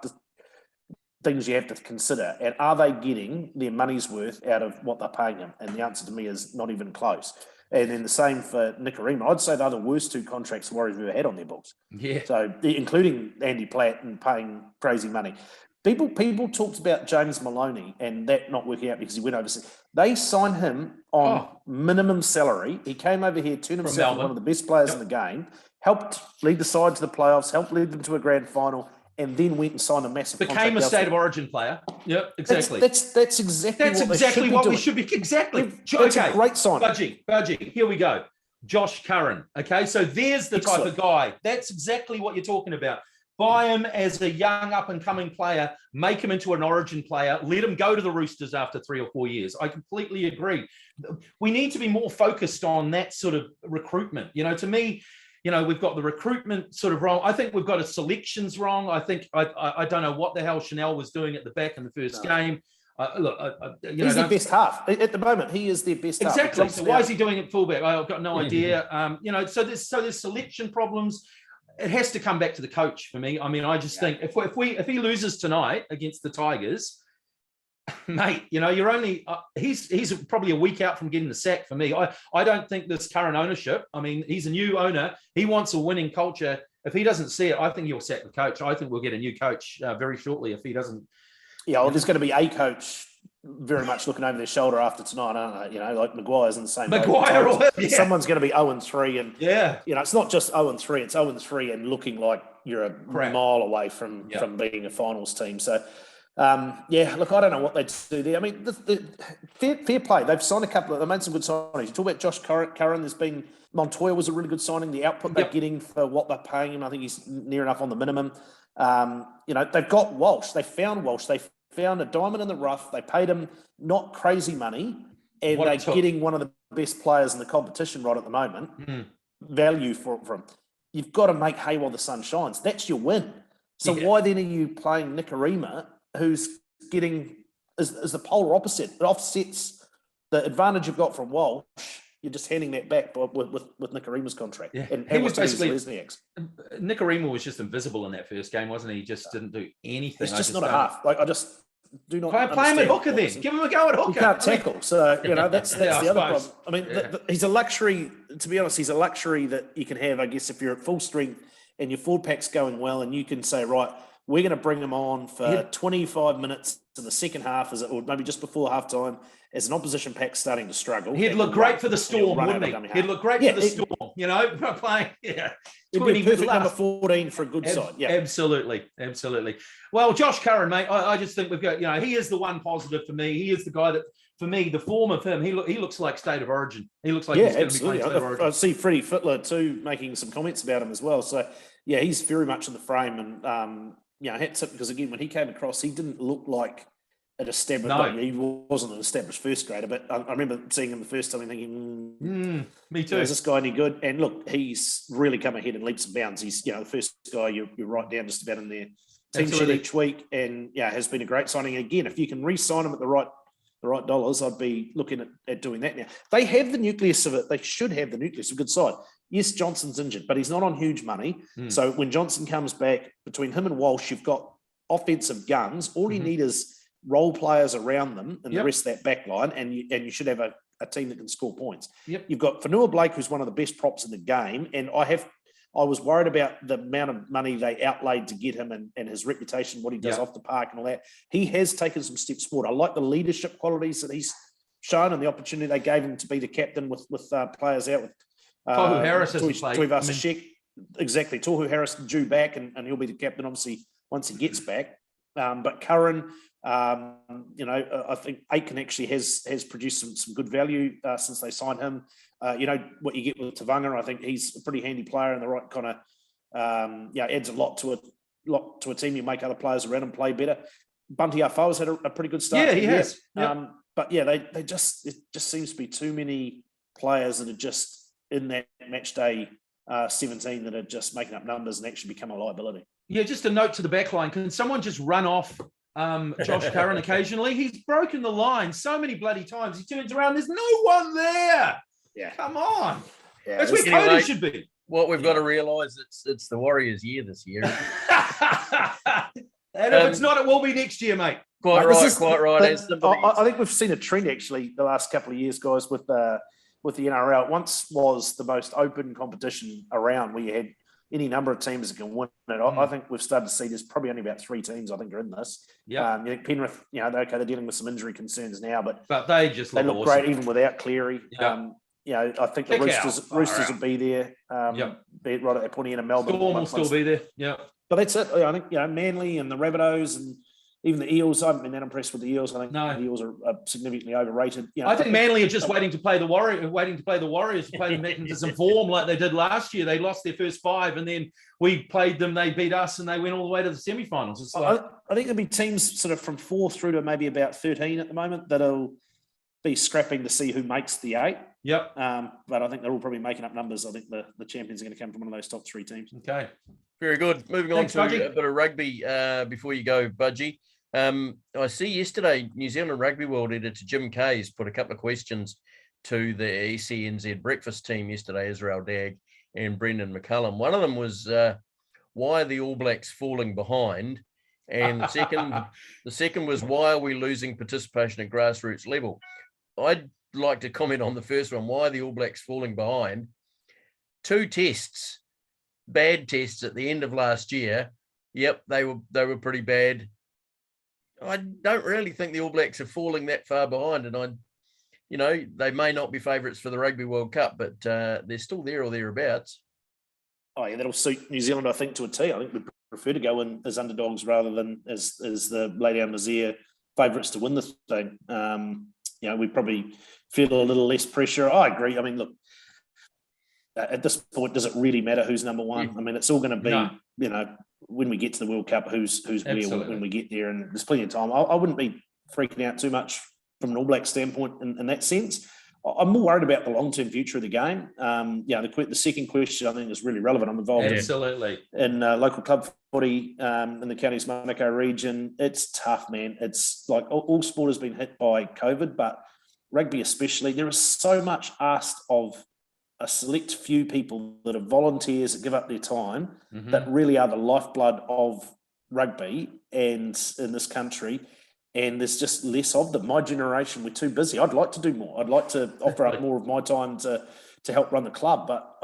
Speaker 3: things you have to consider. And are they getting their money's worth out of what they're paying him? And the answer to me is not even close. And then the same for Nikorima. I'd say they're the worst 2 contracts the Warriors have ever had on their books.
Speaker 2: Yeah.
Speaker 3: So including Andy Platt and paying crazy money. People talked about James Maloney and that not working out because he went overseas. They signed him on minimum salary. He came over here, turned himself into one of the best players in the game, helped lead the side to the playoffs, helped lead them to a grand final, and then went and signed a massive contract.
Speaker 2: Became a state of origin player. Yep, exactly.
Speaker 3: That's exactly
Speaker 2: what we should be. Exactly.
Speaker 3: It's a great sign.
Speaker 2: Budgie, here we go. Josh Curran. Okay, so there's the type of guy. That's exactly what you're talking about. Buy him as a young up-and-coming player, make him into an origin player, let him go to the Roosters after 3 or 4 years. I completely agree. We need to be more focused on that sort of recruitment. You know, to me, you know, we've got the recruitment sort of wrong. I think we've got a selections wrong. I think I don't know what the hell Chanel was doing at the back in the first game.
Speaker 3: He's the best half at the moment. He is their best half.
Speaker 2: Exactly. So why is he doing it fullback? I've got no idea. You know, so there's selection problems. it has to come back to the coach for me. I mean, I just think if he loses tonight against the Tigers, mate, you're only he's probably a week out from getting the sack for me. I don't think this current ownership. I mean, he's a new owner. He wants a winning culture. If he doesn't see it, I think he'll sack the coach. I think we'll get a new coach very shortly if he doesn't.
Speaker 3: Yeah, well, there's going to be a coach very much looking over their shoulder after tonight, aren't they? Like Maguire's in the same boat. Someone's going to be 0-3, and it's not just 0-3; it's 0-3 and looking like you're a mile away from being a finals team. So, look, I don't know what they do there. I mean, the fair play. They've signed a couple. They made some good signings. You talk about Josh Curran. There's been Montoya was a really good signing. The output they're getting for what they're paying him, I think he's near enough on the minimum. They've got Walsh. They found Walsh. They found a diamond in the rough. They paid him not crazy money, and they're getting one of the best players in the competition right at the moment. Value for him. You've got to make hay while the sun shines. That's your win. So why then are you playing Nicarima, who's getting is the polar opposite? It offsets the advantage you've got from Walsh. You're just handing that back with Nicarima's contract.
Speaker 2: Yeah.
Speaker 3: And
Speaker 2: he was basically Nicarima was just invisible in that first game, wasn't he? He just didn't do anything.
Speaker 3: It's just not a half. Like I just do not
Speaker 2: play him at hooker then. Give him a go at hooker.
Speaker 3: He can't tackle. So that's the other problem. I mean, he's a luxury. To be honest, he's a luxury that you can have, I guess, if you're at full strength and your forward pack's going well, and you can say, right, we're going to bring him on for 25 minutes in the second half, or maybe just before half time, as an opposition pack starting to struggle.
Speaker 2: He'd look great for the Storm, wouldn't he? He'd look great for the Storm, playing.
Speaker 3: He'd be a perfect number 14 for a good side. Yeah,
Speaker 2: absolutely. Well, Josh Curran, mate, I just think we've got, he is the one positive for me. He is the guy that, for me, the form of him, he looks like State of Origin. He looks like he's going to be playing State of Origin.
Speaker 3: I see Freddie Fittler too making some comments about him as well. So, he's very much in the frame, and hats up, because again, when he came across, he didn't look like an established. No. He wasn't an established first grader, but I remember seeing him the first time and thinking,
Speaker 2: me too.
Speaker 3: Is this guy any good? And look, he's really come ahead in leaps and bounds. He's the first guy you're right down just about in their team sheet each week, and has been a great signing. Again, if you can re-sign him at the right dollars, I'd be looking at doing that now. They have the nucleus of it. They should have the nucleus of a good side. Yes, Johnson's injured, but he's not on huge money. So when Johnson comes back, between him and Walsh, you've got offensive guns. All you need is role players around them and the rest of that back line, and you should have a team that can score points. You've got Fanue Blake, who's one of the best props in the game, and I was worried about the amount of money they outlaid to get him and his reputation, what he does off the park and all that. He has taken some steps forward. I like the leadership qualities that he's shown and the opportunity they gave him to be the captain with players out with
Speaker 2: Tohu Harris has played.
Speaker 3: Exactly. Tohu Harris due back, and he'll be the captain, obviously, once he gets back. But Curran, I think Aiken actually has produced some good value since they signed him. What you get with Tavanga, I think he's a pretty handy player and the right kind of adds a lot to a team. You make other players around him play better. Bunty Afoa's had a pretty good start.
Speaker 2: Yeah, he has.
Speaker 3: But it just seems to be too many players that are just in that match day 17 that are just making up numbers and actually become a liability.
Speaker 2: Yeah, just a note to the back line. Can someone just run off Josh Curran occasionally? He's broken the line so many bloody times. He turns around, there's no one there. Yeah. Come on. Yeah, that's where Cody should be.
Speaker 1: What we've got to realise, it's the Warriors' year this year.
Speaker 2: And if it's not, it will be next year, mate.
Speaker 1: Quite right.
Speaker 3: I think we've seen a trend, actually, the last couple of years, guys, with the NRL. It once was the most open competition around, where you had any number of teams that can win it. I think we've started to see there's probably only about 3 teams, I think, are in this. You think Penrith, they're dealing with some injury concerns now, but
Speaker 2: they look
Speaker 3: awesome. Great even without Cleary. I think the Roosters will be there. Be it right at that point in Melbourne.
Speaker 2: Storm will still be there. Yeah.
Speaker 3: But that's it. I think, Manly and the Rabbitohs and even the Eels, I haven't been that impressed with the Eels. I think the Eels are significantly overrated.
Speaker 2: I think Manly are just waiting to play the Warriors, to play the mechanism form like they did last year. They lost their first 5, and then we played them. They beat us, and they went all the way to the semi-finals. It's like,
Speaker 3: I think there'll be teams sort of from 4 through to maybe about 13 at the moment that'll be scrapping to see who makes the 8.
Speaker 2: Yep.
Speaker 3: But I think they're all probably making up numbers. I think the champions are going to come from one of those top 3 teams.
Speaker 2: Okay.
Speaker 1: Very good. Moving on to a bit of rugby before you go, Budgie. I see yesterday New Zealand Rugby World editor Jim Kay's put a couple of questions to the ECNZ breakfast team yesterday, Israel Dag and Brendan McCullum. One of them was why are the All Blacks falling behind? And the second was, why are we losing participation at grassroots level? I'd like to comment on the first one. Why are the All Blacks falling behind? 2 tests, bad tests at the end of last year. Yep, they were pretty bad. I don't really think the All Blacks are falling that far behind, and they may not be favourites for the Rugby World Cup, but they're still there or thereabouts.
Speaker 3: Oh yeah, that'll suit New Zealand, I think, to a T. I think we'd prefer to go in as underdogs rather than as the lay down Mazir favourites to win the thing. We probably feel a little less pressure. I agree. I mean, look, at this point, does it really matter who's number one? I mean, it's all going to be, when we get to the World Cup, who's where when we get there, and there's plenty of time. I wouldn't be freaking out too much from an All Black standpoint in that sense. I'm more worried about the long-term future of the game. The second question I think is really relevant. I'm involved in local club footy in the county's Manukau region. It's tough, man. It's like all sport has been hit by COVID, but rugby especially. There is so much asked of a select few people that are volunteers that give up their time that really are the lifeblood of rugby and in this country. And there's just less of them. My generation, we're too busy. I'd like to do more. I'd like to offer up more of my time to help run the club. But,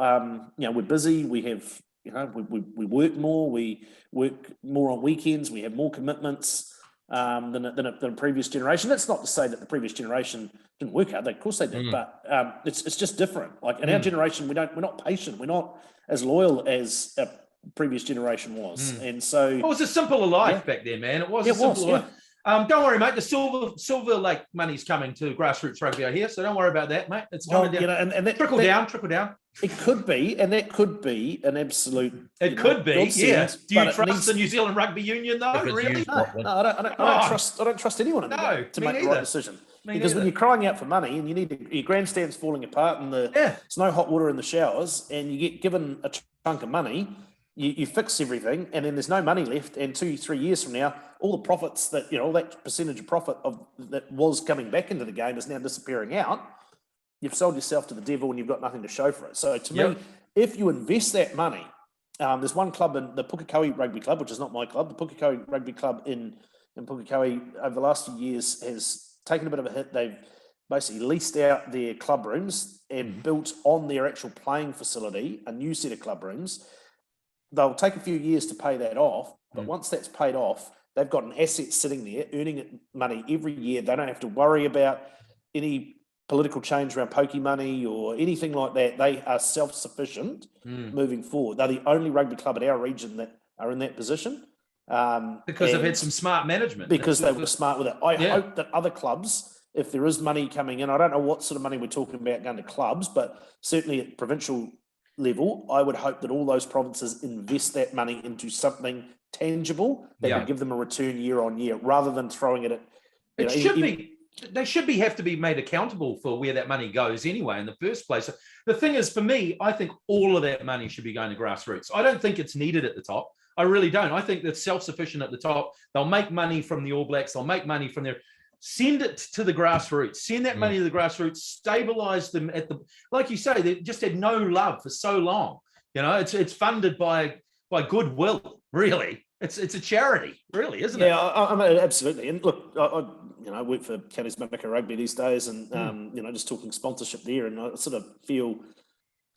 Speaker 3: we're busy. We have, we work more. We work more on weekends. We have more commitments than a previous generation. That's not to say that the previous generation didn't work hard. Of course they did. But it's just different. Like in our generation, we're not patient. We're not as loyal as a previous generation was. And so...
Speaker 2: It was a simpler life back then, man. It was a simpler life. Don't worry, mate. The Silver Lake money's coming to grassroots rugby out here, so don't worry about that, mate. It's coming down. And that, trickle down.
Speaker 3: It could be, and that could be an absolute.
Speaker 2: It could be, yeah. Do you trust the New Zealand Rugby Union, though? Really?
Speaker 3: No, I don't trust anyone in to make the right decision. Because when you're crying out for money and you need your grandstand's falling apart and there's no hot water in the showers, and you get given a chunk of money. You fix everything, and then there's no money left. And 2-3 years from now, all the profits that all that percentage of profit that was coming back into the game is now disappearing out. You've sold yourself to the devil, and you've got nothing to show for it. So to me, if you invest that money, there's one club in the Pukekohe Rugby Club, which is not my club. The Pukekohe Rugby Club in Pukekohe over the last few years has taken a bit of a hit. They've basically leased out their club rooms and built on their actual playing facility a new set of club rooms. They'll take a few years to pay that off, but once that's paid off, they've got an asset sitting there earning money every year. They don't have to worry about any political change around pokey money or anything like that. They are self-sufficient moving forward. They're the only rugby club in our region that are in that position.
Speaker 2: Because they've had some smart management.
Speaker 3: Because they were smart with it. I hope that other clubs, if there is money coming in, I don't know what sort of money we're talking about going to clubs, but certainly at provincial level, I would hope that all those provinces invest that money into something tangible that would give them a return year on year, rather than throwing it at.
Speaker 2: They should have to be made accountable for where that money goes anyway in the first place. The thing is, for me, I think all of that money should be going to grassroots. I don't think it's needed at the top. I really don't. I think that's self-sufficient at the top. They'll make money from the All Blacks. They'll make money from their. Send it to the grassroots. Send that money to the grassroots. Stabilize them at the, like you say, they just had no love for so long. It's funded by goodwill. Really, it's a charity, really, isn't it?
Speaker 3: Yeah, I mean, absolutely. And look, I work for Counties Macca Rugby these days, and just talking sponsorship there, and I sort of feel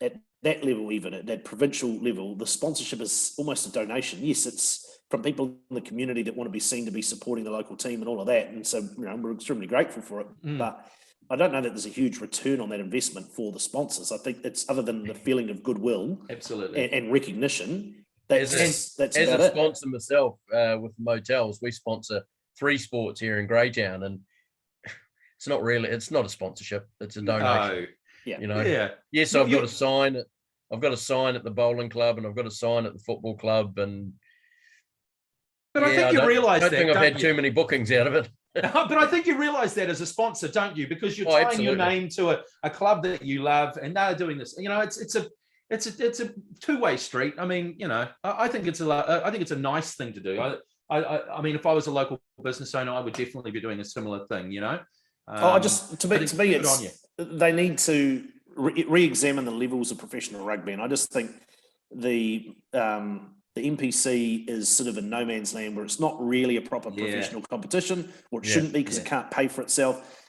Speaker 3: at that level, even at that provincial level, the sponsorship is almost a donation. Yes, it's from people in the community that want to be seen to be supporting the local team and all of that. And so, we're extremely grateful for it. But I don't know that there's a huge return on that investment for the sponsors. I think it's other than the feeling of goodwill and recognition. That's
Speaker 1: as
Speaker 3: about
Speaker 1: a sponsor myself with motels, we sponsor 3 sports here in Greytown, and it's not a sponsorship. It's a donation. Yes, I've got a sign. I've got a sign at the bowling club, and I've got a sign at the football club,
Speaker 2: But I think you realise that.
Speaker 1: I don't think I've had too many bookings out of it.
Speaker 2: But I think you realise that as a sponsor, don't you? Because you're tying your name to a club that you love, and they're doing this. It's a two-way street. I mean, I think it's a nice thing to do. I mean, if I was a local business owner, I would definitely be doing a similar thing. To me, they need to
Speaker 3: re-examine the levels of professional rugby. And I just think the NPC is sort of a no man's land where it's not really a proper professional competition, or it shouldn't be because it can't pay for itself.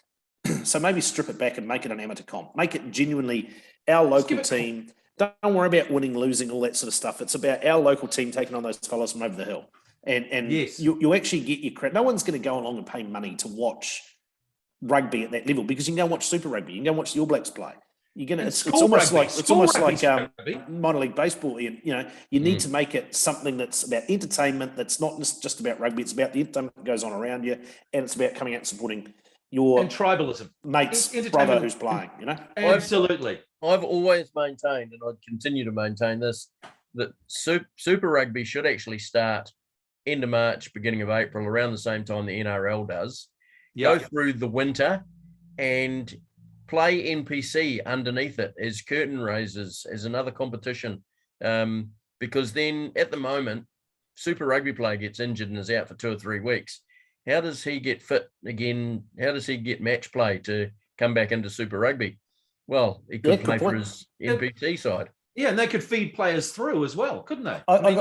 Speaker 3: So maybe strip it back and make it an amateur comp. Make it genuinely our local team. Don't worry about winning, losing, all that sort of stuff. It's about our local team taking on those fellas from over the hill. And you actually get your credit. No one's going to go along and pay money to watch rugby at that level, because you can go and watch Super Rugby. You can go and watch the All Blacks play. You're gonna. It's almost like minor league baseball. You need to make it something that's about entertainment. That's not just about rugby. It's about the entertainment that goes on around you, and it's about coming out and supporting your
Speaker 2: tribalism
Speaker 3: mate's brother who's playing.
Speaker 2: Absolutely.
Speaker 1: I've always maintained, and I'd continue to maintain this, that Super Rugby should actually start end of March, beginning of April, around the same time the NRL does. Go through the winter and play NPC underneath it as curtain raisers, as another competition. Because then at the moment, Super Rugby player gets injured and is out for 2 or 3 weeks. How does he get fit again? How does he get match play to come back into Super Rugby? Well, he could play for his NPC side.
Speaker 2: Yeah, and they could feed players through as well, couldn't they?
Speaker 3: I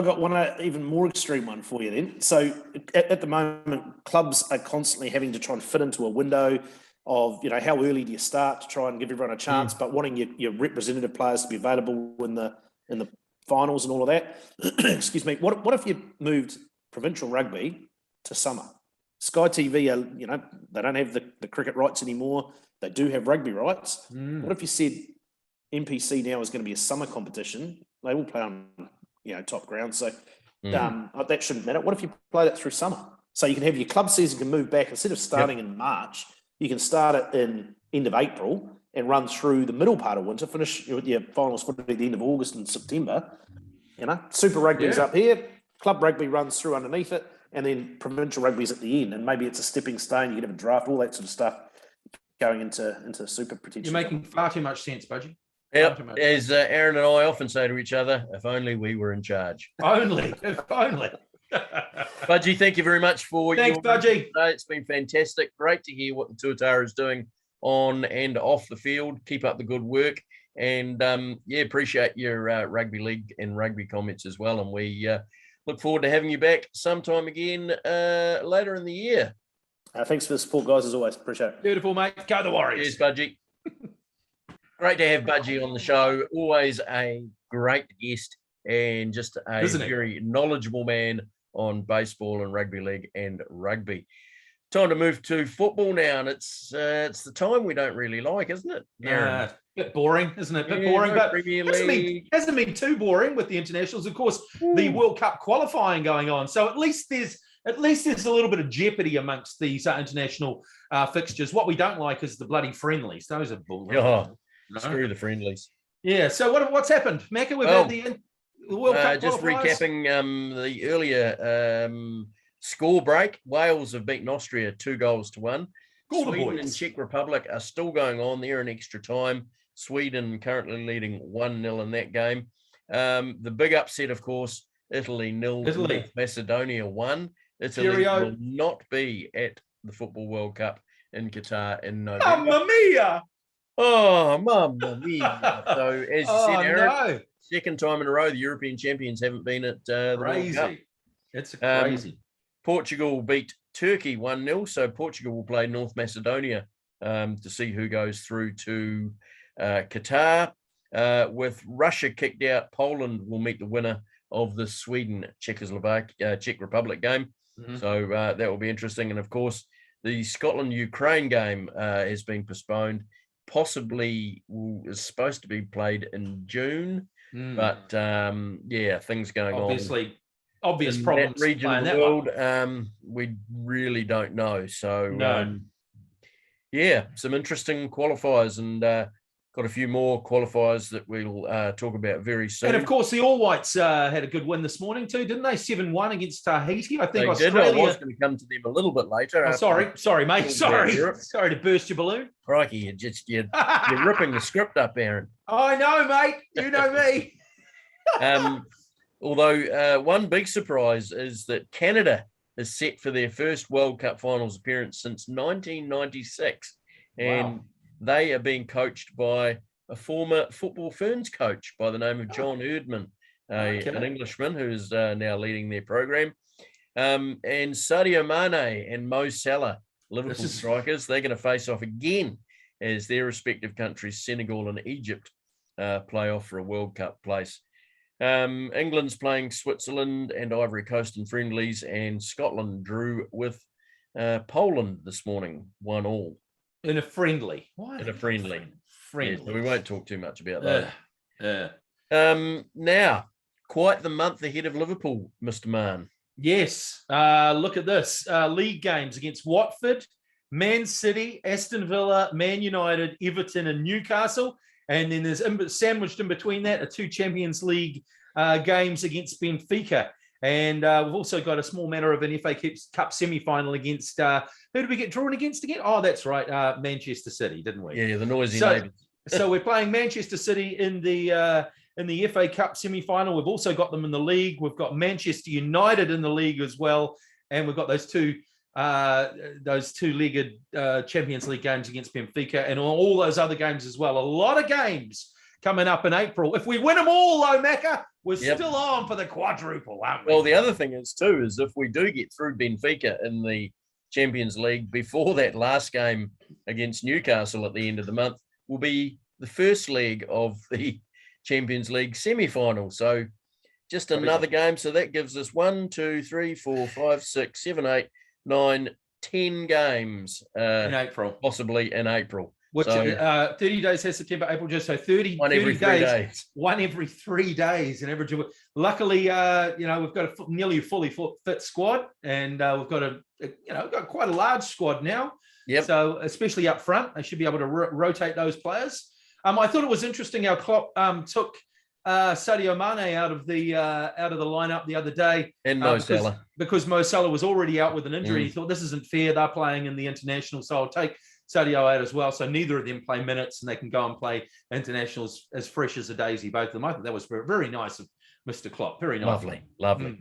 Speaker 3: got one even more extreme one for you then. So at the moment, clubs are constantly having to try and fit into a window of, how early do you start to try and give everyone a chance, but wanting your representative players to be available in the finals and all of that. Excuse me. What if you moved provincial rugby to summer? Sky TV, they don't have the cricket rights anymore. They do have rugby rights. What if you said NPC now is going to be a summer competition? They will play on, top ground. So that shouldn't matter. What if you play that through summer? So you can have your club season can move back. Instead of starting in March, you can start it in end of April and run through the middle part of winter, finish with your finals footy at the end of August and September. Super rugby's up here. Club rugby runs through underneath it. And then provincial rugby's at the end. And maybe it's a stepping stone. You can have a draft, all that sort of stuff going into super potential.
Speaker 2: You're making far too much sense, Budgie.
Speaker 1: Yep. As Aaron and I often say to each other, if only we were in charge.
Speaker 2: If only.
Speaker 1: Budgie, thank you very much for
Speaker 2: Thanks, Budgie.
Speaker 1: It's been fantastic. Great to hear what the Tuatara is doing on and off the field. Keep up the good work. And, appreciate your rugby league and rugby comments as well. And we look forward to having you back sometime again later in the year.
Speaker 3: Thanks for the support, guys, as always. Appreciate it.
Speaker 2: Beautiful, mate. Go the Warriors.
Speaker 1: Cheers, Budgie. Great to have Budgie on the show. Always a great guest and just a very knowledgeable man on baseball and rugby league and rugby. Time to move to football now, and it's the time we don't really like, isn't it?
Speaker 2: Yeah, a bit boring, isn't it? A bit boring, but hasn't been too boring with the internationals. Of course, the World Cup qualifying going on, so at least there's a little bit of jeopardy amongst these international fixtures. What we don't like is the bloody friendlies. Those are bull.
Speaker 1: Screw the friendlies.
Speaker 2: Yeah. So what's happened, Macca? We've had the World Cup
Speaker 1: just
Speaker 2: qualifiers.
Speaker 1: Recapping the earlier score break. Wales have beaten Austria 2-1. Sweden and Czech Republic are still going on. They're in extra time. Sweden currently leading 1-0 in that game. The big upset, of course, Italy 0, North Macedonia 1. Italy will not be at the Football World Cup in Qatar in November.
Speaker 2: Mamma mia!
Speaker 1: Oh, mamma mia. So, as you said, Aaron, second time in a row, the European champions haven't been at the World Cup.
Speaker 2: It's crazy.
Speaker 1: Portugal beat Turkey 1-0, so Portugal will play North Macedonia to see who goes through to Qatar. With Russia kicked out, Poland will meet the winner of the Sweden-Czech Republic game. So that will be interesting. And, of course, the Scotland-Ukraine game has been postponed. Possibly is supposed to be played in June, but things going on.
Speaker 2: Obvious problems
Speaker 1: that region of the world. We really don't know. So some interesting qualifiers, and got a few more qualifiers that we'll talk about very soon.
Speaker 2: And of course, the All Whites had a good win this morning too, didn't they? 7-1 against Tahiti. I think
Speaker 1: they
Speaker 2: Australia.
Speaker 1: Did. I was going to come to them a little bit later.
Speaker 2: Sorry, mate. Sorry to burst your balloon.
Speaker 1: Crikey, you're ripping the script up, Aaron.
Speaker 2: I know, mate. You know me.
Speaker 1: Although one big surprise is that Canada is set for their first World Cup finals appearance since 1996. And they are being coached by a former Football Ferns coach by the name of John Erdman, an Englishman who's now leading their program. And Sadio Mane and Mo Salah, Liverpool strikers, they're going to face off again as their respective countries, Senegal and Egypt, play off for a World Cup place. England's playing Switzerland and Ivory Coast in friendlies, and Scotland drew with Poland this morning, 1-1.
Speaker 2: In a friendly.
Speaker 1: Why? In a friendly.
Speaker 2: Friendly.
Speaker 1: Yeah, so we won't talk too much about that. Now, quite the month ahead of Liverpool, Mr. Mann.
Speaker 2: Yes. Look at this. League games against Watford, Man City, Aston Villa, Man United, Everton and Newcastle. And then there's sandwiched in between that are 2 Champions League games against Benfica. And we've also got a small matter of an FA Cup semi-final against, who did we get drawn against again? Oh, that's right, Manchester City, didn't we?
Speaker 1: Yeah, the noisy neighbours.
Speaker 2: So we're playing Manchester City in the FA Cup semi-final. We've also got them in the league. We've got Manchester United in the league as well. And we've got those two-legged Champions League games against Benfica and all those other games as well. A lot of games coming up in April. If we win them all, though, Macca, we're still on for the quadruple, aren't we?
Speaker 1: Well, the other thing is, too, is if we do get through Benfica in the Champions League before that last game against Newcastle at the end of the month, will be the first leg of the Champions League semi-final. So just another game. So that gives us 1, 2, 3, 4, 5, 6, 7, 8, 9, 10 games
Speaker 2: in April.
Speaker 1: Possibly in April.
Speaker 2: Which 30 days has September, April, just so 30,
Speaker 1: one every
Speaker 2: 30
Speaker 1: 3 days.
Speaker 2: One every 3 days, an average of. Luckily, we've got a nearly fully fit squad, and we've got got quite a large squad now.
Speaker 1: Yep.
Speaker 2: So especially up front, they should be able to rotate those players. I thought it was interesting how Klopp took Sadio Mane out of the lineup the other day,
Speaker 1: and Mo Salah,
Speaker 2: because Mo Salah was already out with an injury. He thought, this isn't fair. They're playing in the international, so I'll take Sadio out as well, so neither of them play minutes and they can go and play internationals as fresh as a daisy, both of them. I think that was very nice of Mr. Klopp. Very nice.
Speaker 1: Lovely.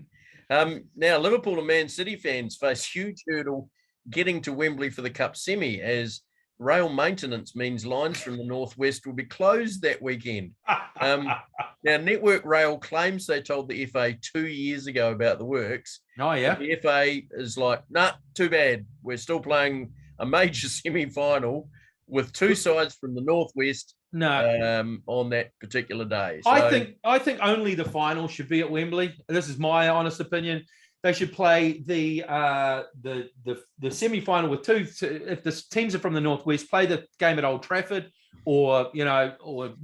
Speaker 1: Now, Liverpool and Man City fans face huge hurdle getting to Wembley for the Cup semi, as rail maintenance means lines from the northwest will be closed that weekend. Now, Network Rail claims they told the FA 2 years ago about the works.
Speaker 2: Oh, yeah.
Speaker 1: The FA is like, nah, too bad. We're still playing a major semi-final with 2 sides from the northwest on that particular day. So,
Speaker 2: I think only the final should be at Wembley. This is my honest opinion. They should play the semi-final with 2. If the teams are from the northwest, play the game at Old Trafford or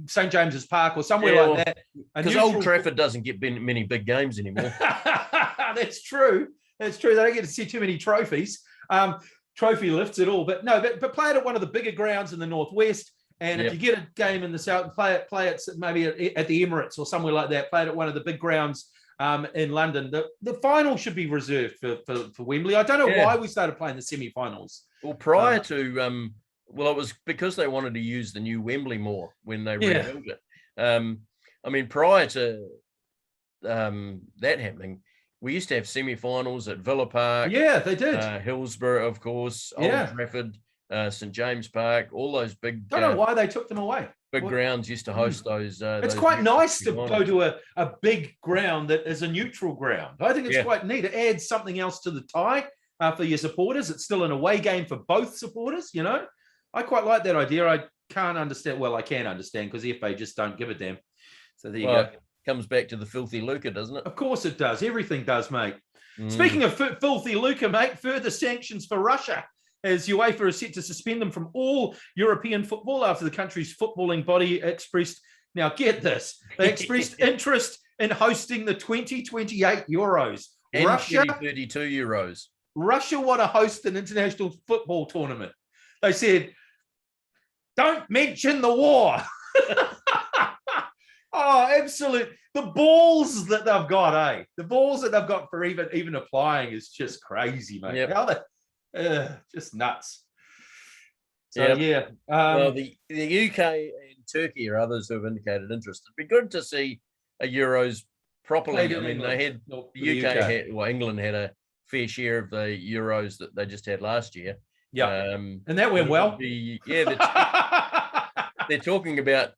Speaker 2: St James's Park or somewhere like that.
Speaker 1: Because Old Trafford doesn't get many big games anymore.
Speaker 2: That's true. They don't get to see too many trophies. Trophy lifts at all, but play it at one of the bigger grounds in the northwest. And if you get a game in the south, play it maybe at the Emirates or somewhere like that. Play it at one of the big grounds in London. The final should be reserved for Wembley. I don't know why we started playing the semi-finals.
Speaker 1: Well, prior to it was because they wanted to use the new Wembley more when they rebuilt it. Prior to that happening, we used to have semi-finals at Villa Park.
Speaker 2: Yeah, they did.
Speaker 1: Hillsborough, of course, Old Trafford, St James Park, all those big.
Speaker 2: Don't know why they took them away.
Speaker 1: Big grounds used to host those.
Speaker 2: It's quite nice to go to a big ground that is a neutral ground. I think it's quite neat. It adds something else to the tie for your supporters. It's still an away game for both supporters, I quite like that idea. I can't understand. Well, I can understand because the FA just don't give a damn. So there you go.
Speaker 1: Comes back to the filthy lucre, doesn't it?
Speaker 2: Of course it does. Everything does, mate. Speaking of filthy lucre, mate, further sanctions for Russia, as UEFA is set to suspend them from all European football after the country's footballing body expressed, now get this, they expressed interest in hosting the 2028 Euros.
Speaker 1: And Russia, 32 Euros.
Speaker 2: Russia want to host an international football tournament. They said, don't mention the war. Oh, absolute. The balls that they've got, The balls that they've got for even applying is just crazy, mate.
Speaker 1: Yep.
Speaker 2: How just nuts. So,
Speaker 1: well, the UK and Turkey are others who have indicated interest. It'd be good to see a Euros properly. England had a fair share of the Euros that they just had last year.
Speaker 2: Yeah, and that went well.
Speaker 1: they're talking about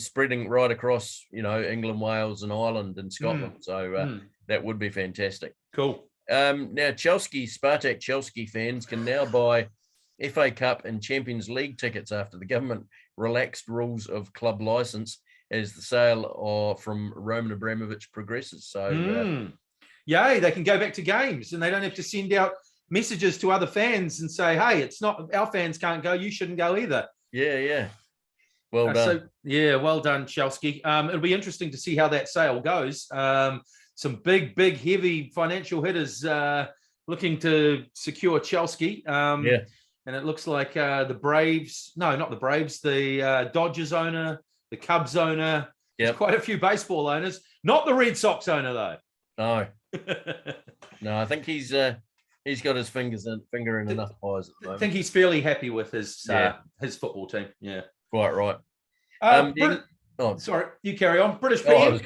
Speaker 1: spreading right across, England, Wales, and Ireland and Scotland. So that would be fantastic.
Speaker 2: Cool.
Speaker 1: Now, Spartak Chelsea fans can now buy FA Cup and Champions League tickets after the government relaxed rules of club license as the sale from Roman Abramovich progresses. So,
Speaker 2: yay, they can go back to games and they don't have to send out messages to other fans and say, hey, it's not, our fans can't go, you shouldn't go either.
Speaker 1: Yeah. Well done.
Speaker 2: Well done, Chelsea. It'll be interesting to see how that sale goes. Some big, heavy financial hitters looking to secure Chelsea. And it looks like the Braves, no, not the Braves, the Dodgers owner, the Cubs owner, there's quite a few baseball owners. Not the Red Sox owner, though.
Speaker 1: No. No, I think he's got his finger in enough pies at the moment.
Speaker 2: I think he's fairly happy with his football team. Yeah.
Speaker 1: Quite right.
Speaker 2: Sorry, you carry on. British PM.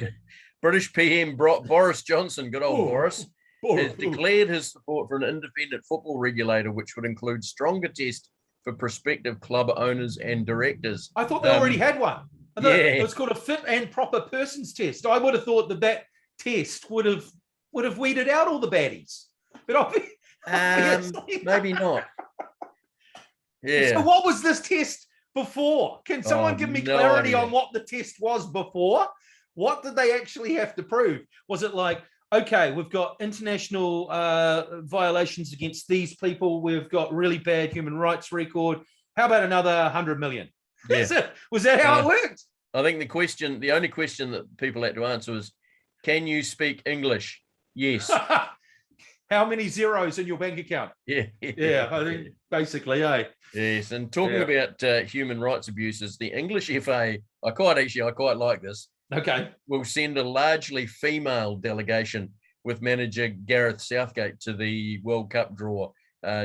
Speaker 1: British PM Boris Johnson, good old Boris, has declared his support for an independent football regulator, which would include stronger tests for prospective club owners and directors.
Speaker 2: I thought they already had one. It was called a fit and proper persons test. I would have thought that test would have weeded out all the baddies, but obviously
Speaker 1: maybe not. Yeah.
Speaker 2: So what was this test before? Can someone give me clarity on what the test was before? What did they actually have to prove? Was it like, okay, we've got international violations against these people. We've got really bad human rights record. How about another 100 million?
Speaker 1: Yeah.
Speaker 2: Was that how it worked?
Speaker 1: I think the only question that people had to answer was, can you speak English? Yes.
Speaker 2: How many zeros in your bank account?
Speaker 1: Yeah.
Speaker 2: I think basically,
Speaker 1: Yes, and talking about human rights abuses, the English FA, I quite like this.
Speaker 2: Okay.
Speaker 1: Will send a largely female delegation with manager Gareth Southgate to the World Cup draw,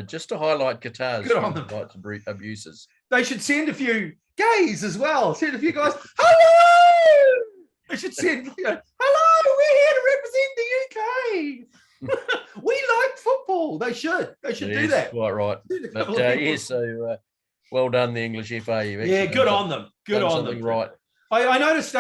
Speaker 1: just to highlight Qatar's human rights abuses.
Speaker 2: They should send a few gays as well. Send a few guys. Hello! They should send, hello, we're here to represent the UK. We like football. They should do that.
Speaker 1: Quite right. But well done, the English FA.
Speaker 2: Yeah, good on them. Good on them.
Speaker 1: Right.
Speaker 2: I noticed,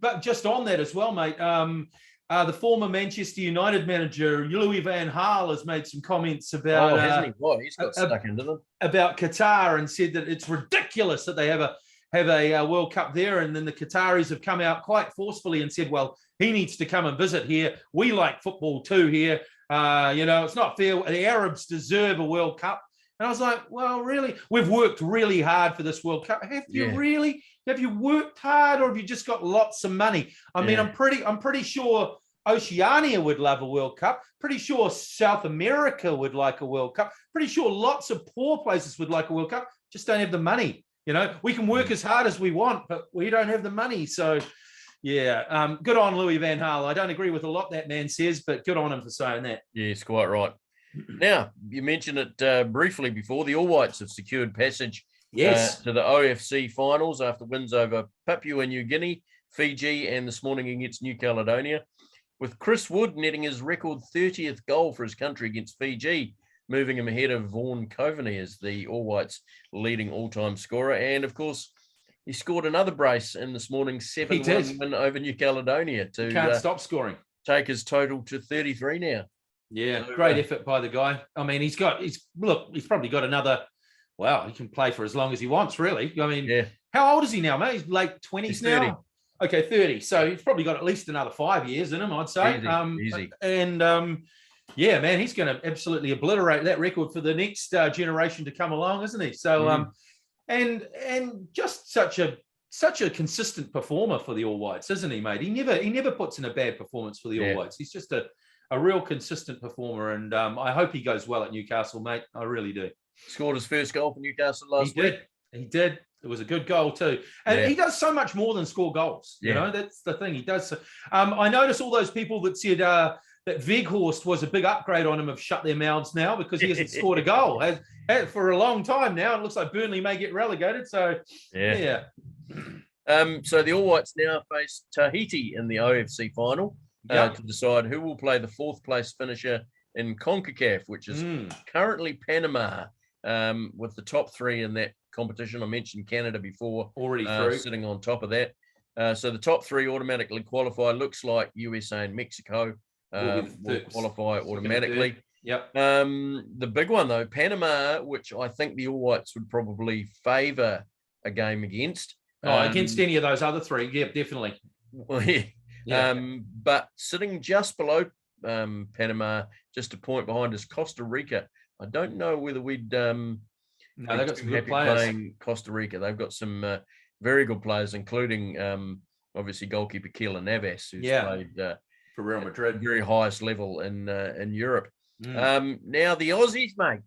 Speaker 2: but just on that as well, mate, the former Manchester United manager, Louis van Gaal, has made some comments about...
Speaker 1: hasn't he? What? He's got stuck into them.
Speaker 2: About Qatar, and said that it's ridiculous that they have a World Cup there, and then the Qataris have come out quite forcefully and said, well, he needs to come and visit here. We like football too here. It's not fair. The Arabs deserve a World Cup. And I was like, well, really? We've worked really hard for this World Cup. Have you really? Have you worked hard, or have you just got lots of money? I mean, I'm pretty sure Oceania would love a World Cup. Pretty sure South America would like a World Cup. Pretty sure lots of poor places would like a World Cup. Just don't have the money. We can work as hard as we want, but we don't have the money. So, good on Louis van Gaal. I don't agree with a lot that man says, but good on him for saying that.
Speaker 1: Yes, quite right. Now, you mentioned it briefly before. The All Whites have secured passage to the OFC finals after wins over Papua New Guinea, Fiji, and this morning against New Caledonia, with Chris Wood netting his record 30th goal for his country against Fiji, moving him ahead of Vaughan Coveney as the All Whites' leading all-time scorer. And, of course, he scored another brace in this morning's 7-1 win over New Caledonia to
Speaker 2: can't stop scoring.
Speaker 1: Take his total to 33 now.
Speaker 2: Yeah, great effort by the guy. I mean, he's probably got another. Wow, he can play for as long as he wants, really. I mean, how old is he now, mate? He's late 20s now. Okay, 30. So he's probably got at least another 5 years in him, I'd say.
Speaker 1: Easy.
Speaker 2: And man, he's going to absolutely obliterate that record for the next generation to come along, isn't he? So, and just such a consistent performer for the All Whites, isn't he, mate? He never puts in a bad performance for the All Whites. He's just a real consistent performer, and I hope he goes well at Newcastle, mate. I really do.
Speaker 1: Scored his first goal for Newcastle last week.
Speaker 2: He did. It was a good goal too. And he does so much more than score goals. You know, that's the thing. He does. I noticed all those people that said that Weghorst was a big upgrade on him have shut their mouths now because he hasn't scored a goal for a long time now. It looks like Burnley may get relegated. So,
Speaker 1: so the All Whites now face Tahiti in the OFC final to decide who will play the fourth place finisher in CONCACAF, which is currently Panama. with the top three in that competition. I mentioned Canada before,
Speaker 2: already through,
Speaker 1: sitting on top of that. So the top three automatically qualify. Looks like USA and Mexico will qualify automatically.
Speaker 2: Yep.
Speaker 1: The big one though, Panama, which I think the All Whites would probably favour a game against.
Speaker 2: Against any of those other three, yeah, definitely.
Speaker 1: Well, yeah. But sitting just below Panama, just a point behind, is Costa Rica. I don't know whether we'd
Speaker 2: they've got some good players
Speaker 1: playing Costa Rica. They've got some very good players, including obviously goalkeeper Keylor Navas, who's played
Speaker 2: for Real Madrid,
Speaker 1: very highest level in Europe. Now the Aussies, mate,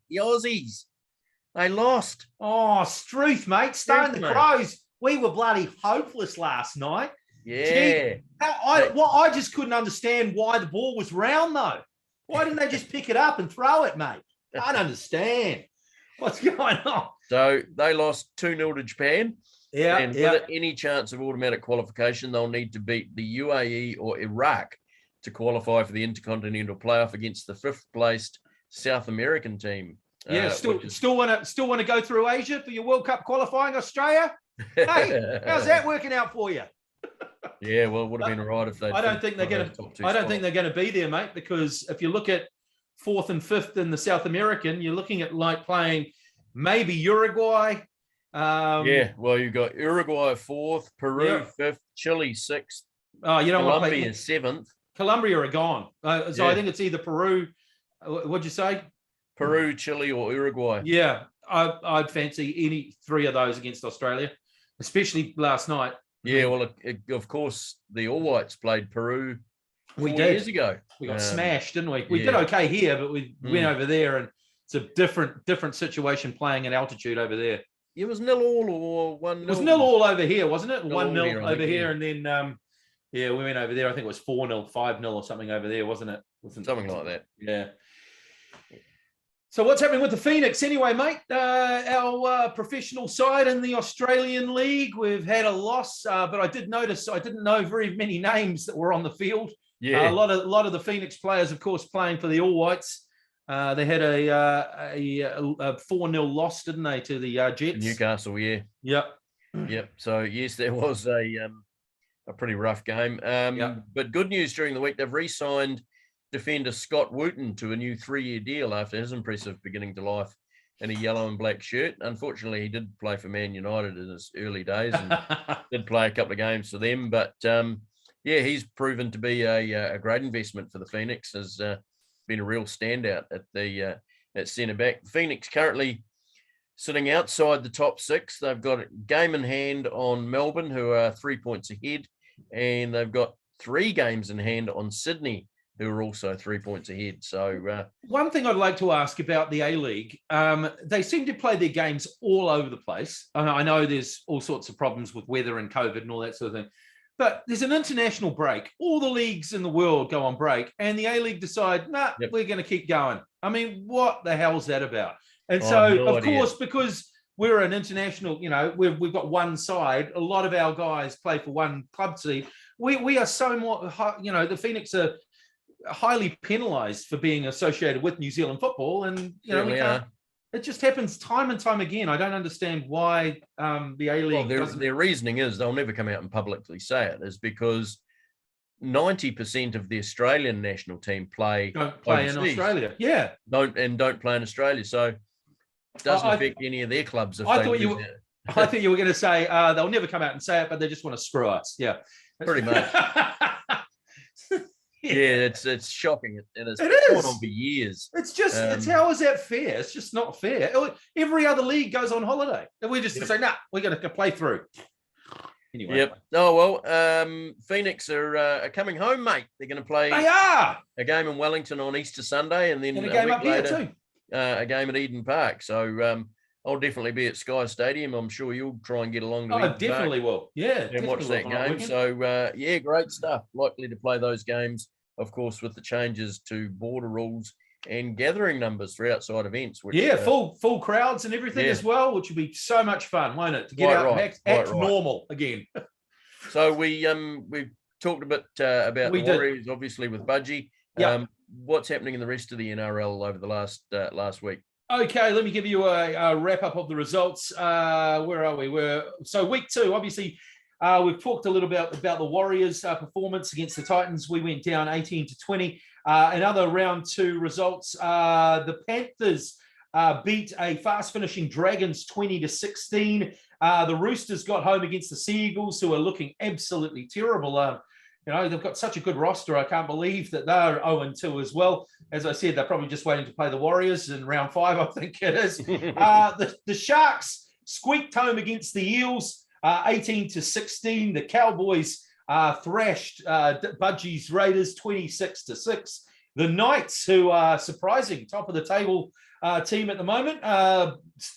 Speaker 1: they lost.
Speaker 2: Oh, Struth, mate, starting the Crows. We were bloody hopeless last night.
Speaker 1: Yeah.
Speaker 2: Gee, I just couldn't understand why the ball was round though. Why didn't they just pick it up and throw it, mate? I don't understand what's going on.
Speaker 1: So they lost 2-0 to Japan.
Speaker 2: Yeah.
Speaker 1: And with any chance of automatic qualification, they'll need to beat the UAE or Iraq to qualify for the Intercontinental Playoff against the 5th placed South American team.
Speaker 2: Yeah, still want to go through Asia for your World Cup qualifying, Australia? Hey, how's that working out for you?
Speaker 1: Yeah, well, it would have been right if they.
Speaker 2: I don't think they're going to be there, mate. Because if you look at 4th and 5th in the South American, you're looking at like playing maybe Uruguay.
Speaker 1: Yeah, well, you've got Uruguay 4th, Peru 5th, Chile 6th.
Speaker 2: Oh, you don't want to play
Speaker 1: 7th.
Speaker 2: Colombia are gone. I think it's either Peru. What'd you say?
Speaker 1: Peru, Chile, or Uruguay.
Speaker 2: Yeah, I'd fancy any three of those against Australia, especially last night.
Speaker 1: Yeah, well, of course, the All Whites played Peru 4 years ago.
Speaker 2: We got smashed, didn't we? We did okay here, but we went over there, and it's a different situation playing at altitude over there.
Speaker 1: It was 0-0 or 1-0.
Speaker 2: It was 0-0 over here, wasn't it? 1-0 over here, and then we went over there. I think it was 4-0, 5-0 or something over there, wasn't it?
Speaker 1: Something like that.
Speaker 2: Yeah. So what's happening with the Phoenix anyway, mate? Our professional side in the Australian League, we've had a loss, but I did notice I didn't know very many names that were on the field.
Speaker 1: Yeah,
Speaker 2: a lot of the Phoenix players, of course, playing for the All Whites. They had a 4-0 loss, didn't they, to the Jets?
Speaker 1: Newcastle, yeah. Yep. So yes, there was a pretty rough game. But good news during the week, they've re-signed defender Scott Wooten to a new 3-year deal after his impressive beginning to life in a yellow and black shirt. Unfortunately, he did play for Man United in his early days and did play a couple of games for them. But he's proven to be a great investment for the Phoenix. Has been a real standout at centre back. Phoenix currently sitting outside the top 6. They've got a game in hand on Melbourne, who are 3 points ahead, and they've got 3 games in hand on Sydney, who are also 3 points ahead. So
Speaker 2: one thing I'd like to ask about the A-League, they seem to play their games all over the place. I know there's all sorts of problems with weather and COVID and all that sort of thing, but there's an international break. All the leagues in the world go on break, and the A-League decide, we're going to keep going. I mean, what the hell's that about? And of course, because we're an international, we've got one side, a lot of our guys play for one club team. We are so more, the Phoenix are highly penalised for being associated with New Zealand football, and we can't. It just happens time and time again. I don't understand why the A-League.
Speaker 1: Well, their reasoning is they'll never come out and publicly say it. Is because 90% of the Australian national team don't play
Speaker 2: in Australia. Yeah,
Speaker 1: don't play in Australia, so it doesn't affect any of their clubs.
Speaker 2: I thought you were going to say they'll never come out and say it, but they just want to screw us. Yeah,
Speaker 1: pretty much. Yeah, it's shocking, and it's gone on for years.
Speaker 2: It's just how is that fair? It's just not fair. Every other league goes on holiday, and we just say, we're going to play through. Anyway.
Speaker 1: Yep. Oh well, Phoenix are coming home, mate. They're going to play.
Speaker 2: They are
Speaker 1: a game in Wellington on Easter Sunday, and then
Speaker 2: a game up
Speaker 1: later,
Speaker 2: here too.
Speaker 1: A game at Eden Park. So I'll definitely be at Sky Stadium. I'm sure you'll try and get along to
Speaker 2: Eden definitely
Speaker 1: Park
Speaker 2: will. Yeah,
Speaker 1: and watch that game. So great stuff. Likely to play those games, of course, with the changes to border rules and gathering numbers for outside events. Which,
Speaker 2: full crowds and everything as well, which will be so much fun, won't it? To get out and act normal again.
Speaker 1: So we've talked a bit about the Warriors, obviously, with Budgie. What's happening in the rest of the NRL over the last week?
Speaker 2: Okay, let me give you a wrap up of the results. Where are we? So week 2, obviously, we've talked a little bit about the Warriors' performance against the Titans. We went down 18-20. Another round 2 results. The Panthers beat a fast-finishing Dragons 20-16. The Roosters got home against the Seagulls, who are looking absolutely terrible. They've got such a good roster. I can't believe that they're 0-2 as well. As I said, they're probably just waiting to play the Warriors in round 5, I think it is. The Sharks squeaked home against the Eels, 18-16. The Cowboys thrashed Budgie's Raiders 26-6. The Knights, who are surprising top of the table team at the moment,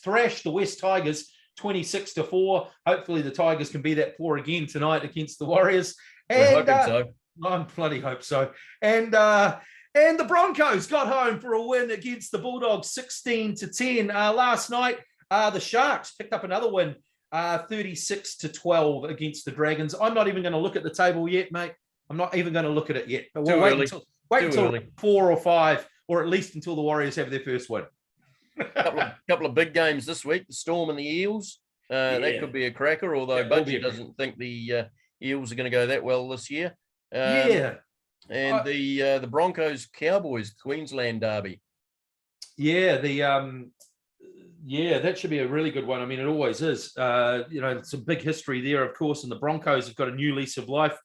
Speaker 2: thrashed the West Tigers 26-4. Hopefully the Tigers can be that 4 again tonight against the Warriors.
Speaker 1: We're hoping so.
Speaker 2: I bloody hope so. And the Broncos got home for a win against the Bulldogs 16-10. Last night, the Sharks picked up another win, 36-12 against the Dragons. I'm not even going to look at the table yet, mate. I'm not even going to look at it yet. But we'll wait until 4 or 5, or at least until the Warriors have their first win.
Speaker 1: couple of big games this week, the Storm and the Eels. That could be a cracker, although Budgie doesn't think the Eels are going to go that well this year. And the Broncos Cowboys Queensland derby.
Speaker 2: That should be a really good one. I mean, it always is. It's a big history there, of course, and the Broncos have got a new lease of life.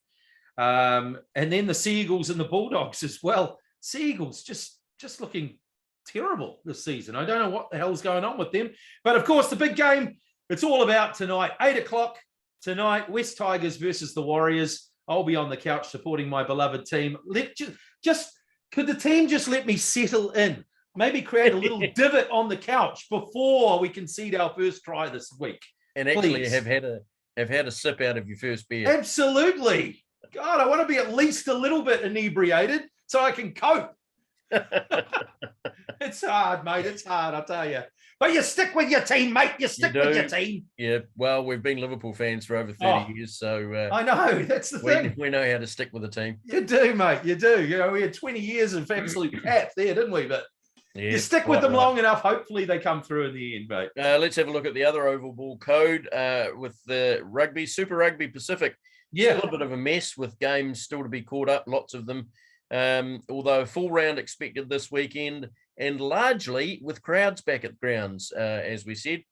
Speaker 2: And then the Seagulls and the Bulldogs as well. Seagulls just looking terrible this season. I don't know what the hell's going on with them. But of course, the big game, it's all about tonight, 8:00 tonight, West Tigers versus the Warriors. I'll be on the couch supporting my beloved team. Could the team just let me settle in? Maybe create a little divot on the couch before we concede our first try this week.
Speaker 1: And actually have had a sip out of your first beer.
Speaker 2: Absolutely. God, I want to be at least a little bit inebriated so I can cope. It's hard, mate. It's hard, I tell you. But you stick with your team, mate. You stick with your team.
Speaker 1: Yeah, well, we've been Liverpool fans for over 30 years, so...
Speaker 2: I know, that's the thing.
Speaker 1: We know how to stick with the team.
Speaker 2: You do, mate, you do. We had 20 years of absolute crap there, didn't we? But you stick with them long enough, hopefully they come through in the end, mate.
Speaker 1: Let's have a look at the other oval ball code with the Rugby, Super Rugby Pacific.
Speaker 2: Yeah.
Speaker 1: A little bit of a mess with games still to be caught up, lots of them. Although a full round expected this weekend, and largely with crowds back at the grounds, as we said.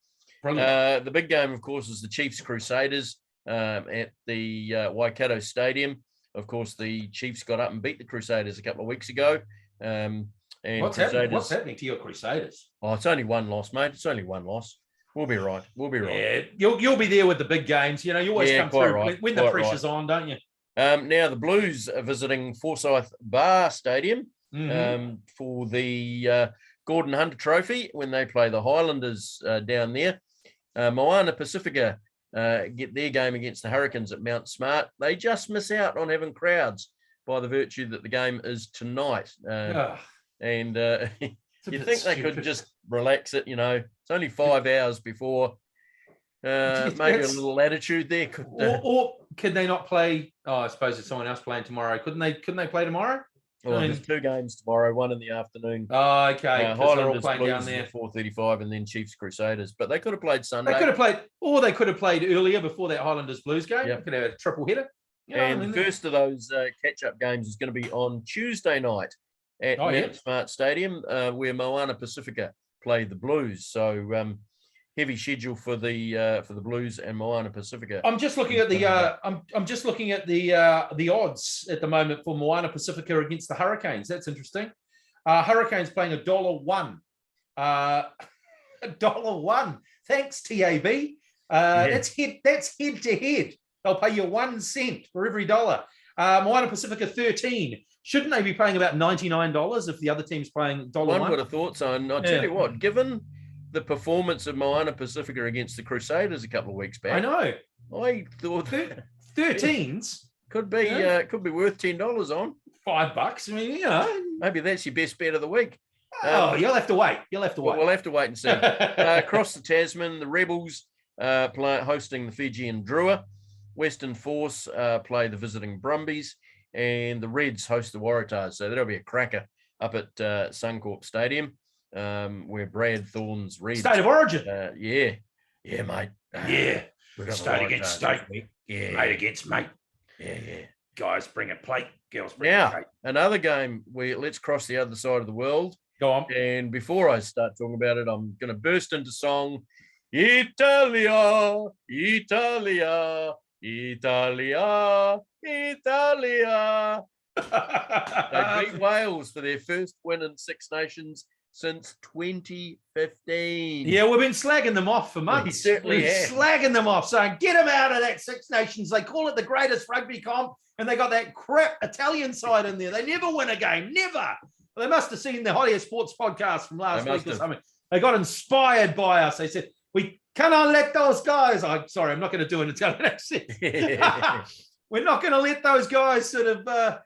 Speaker 1: The big game, of course, is the Chiefs Crusaders at the Waikato Stadium. Of course, the Chiefs got up and beat the Crusaders a couple of weeks ago. And
Speaker 2: what's happening to your Crusaders?
Speaker 1: Oh, it's only one loss, mate. It's only one loss. We'll be right.
Speaker 2: Yeah, you'll be there with the big games. You always come through when the pressure's on, don't you?
Speaker 1: Now the Blues are visiting Forsyth Bar Stadium for the Gordon Hunter Trophy when they play the Highlanders down there. Moana Pacifica get their game against the Hurricanes at Mount Smart. They just miss out on having crowds by the virtue that the game is tonight. And you think they could just relax it, It's only 5 hours before. Maybe a little latitude there.
Speaker 2: Or could they not play? Oh, I suppose there's someone else playing tomorrow. Couldn't they play tomorrow?
Speaker 1: Well, there's 2 games tomorrow, one in the afternoon.
Speaker 2: Oh, okay.
Speaker 1: Highlanders playing down there 4:35, and then Chiefs Crusaders. But they could have played Sunday.
Speaker 2: They could have played earlier before that Highlanders Blues game. Yep. Could have a triple header.
Speaker 1: The first of those catch-up games is going to be on Tuesday night at Mount Smart Stadium, where Moana Pacifica play the Blues. So heavy schedule for the Blues and Moana Pacifica.
Speaker 2: I'm just looking at the the odds at the moment for Moana Pacifica against the Hurricanes. That's interesting. Hurricanes playing $1. $1. Thanks, TAB. That's head to head. They'll pay you 1 cent for every dollar. Moana Pacifica 13. Shouldn't they be paying about $99 if the other team's paying $1?
Speaker 1: One would have thought so. And I'll tell you what, given the performance of Moana Pacifica against the Crusaders a couple of weeks back,
Speaker 2: I know.
Speaker 1: I thought
Speaker 2: 13s
Speaker 1: could be worth $10 on
Speaker 2: $5. I mean,
Speaker 1: maybe that's your best bet of the week.
Speaker 2: You'll have to wait. We'll
Speaker 1: have to wait and see. Across the Tasman, the Rebels hosting the Fijian Drua. Western Force play the visiting Brumbies, and the Reds host the Waratahs. So that'll be a cracker up at Suncorp Stadium. where Brad Thorns reads.
Speaker 2: State of Origin.
Speaker 1: Yeah, mate.
Speaker 2: State against state.
Speaker 1: Yeah.
Speaker 2: Mate against mate.
Speaker 1: Yeah.
Speaker 2: Guys bring a plate. Girls bring a plate.
Speaker 1: Another game let's cross the other side of the world.
Speaker 2: Go on.
Speaker 1: And before I start talking about it, I'm going to burst into song. Italia, Italia, Italia, Italia. They beat Wales for their first win in Six Nations since 2015.
Speaker 2: Yeah, we've been slagging them off for months.
Speaker 1: We certainly have.
Speaker 2: Slagging them off, saying, get them out of that Six Nations. They call it the greatest rugby comp, and they got that crap Italian side in there. They never win a game, never. They must have seen the Hottie Sports podcast from last week or something. They got inspired by us. They said, we cannot let those guys. I'm sorry, I'm not going to do an Italian accent. We're not going to let those guys sort of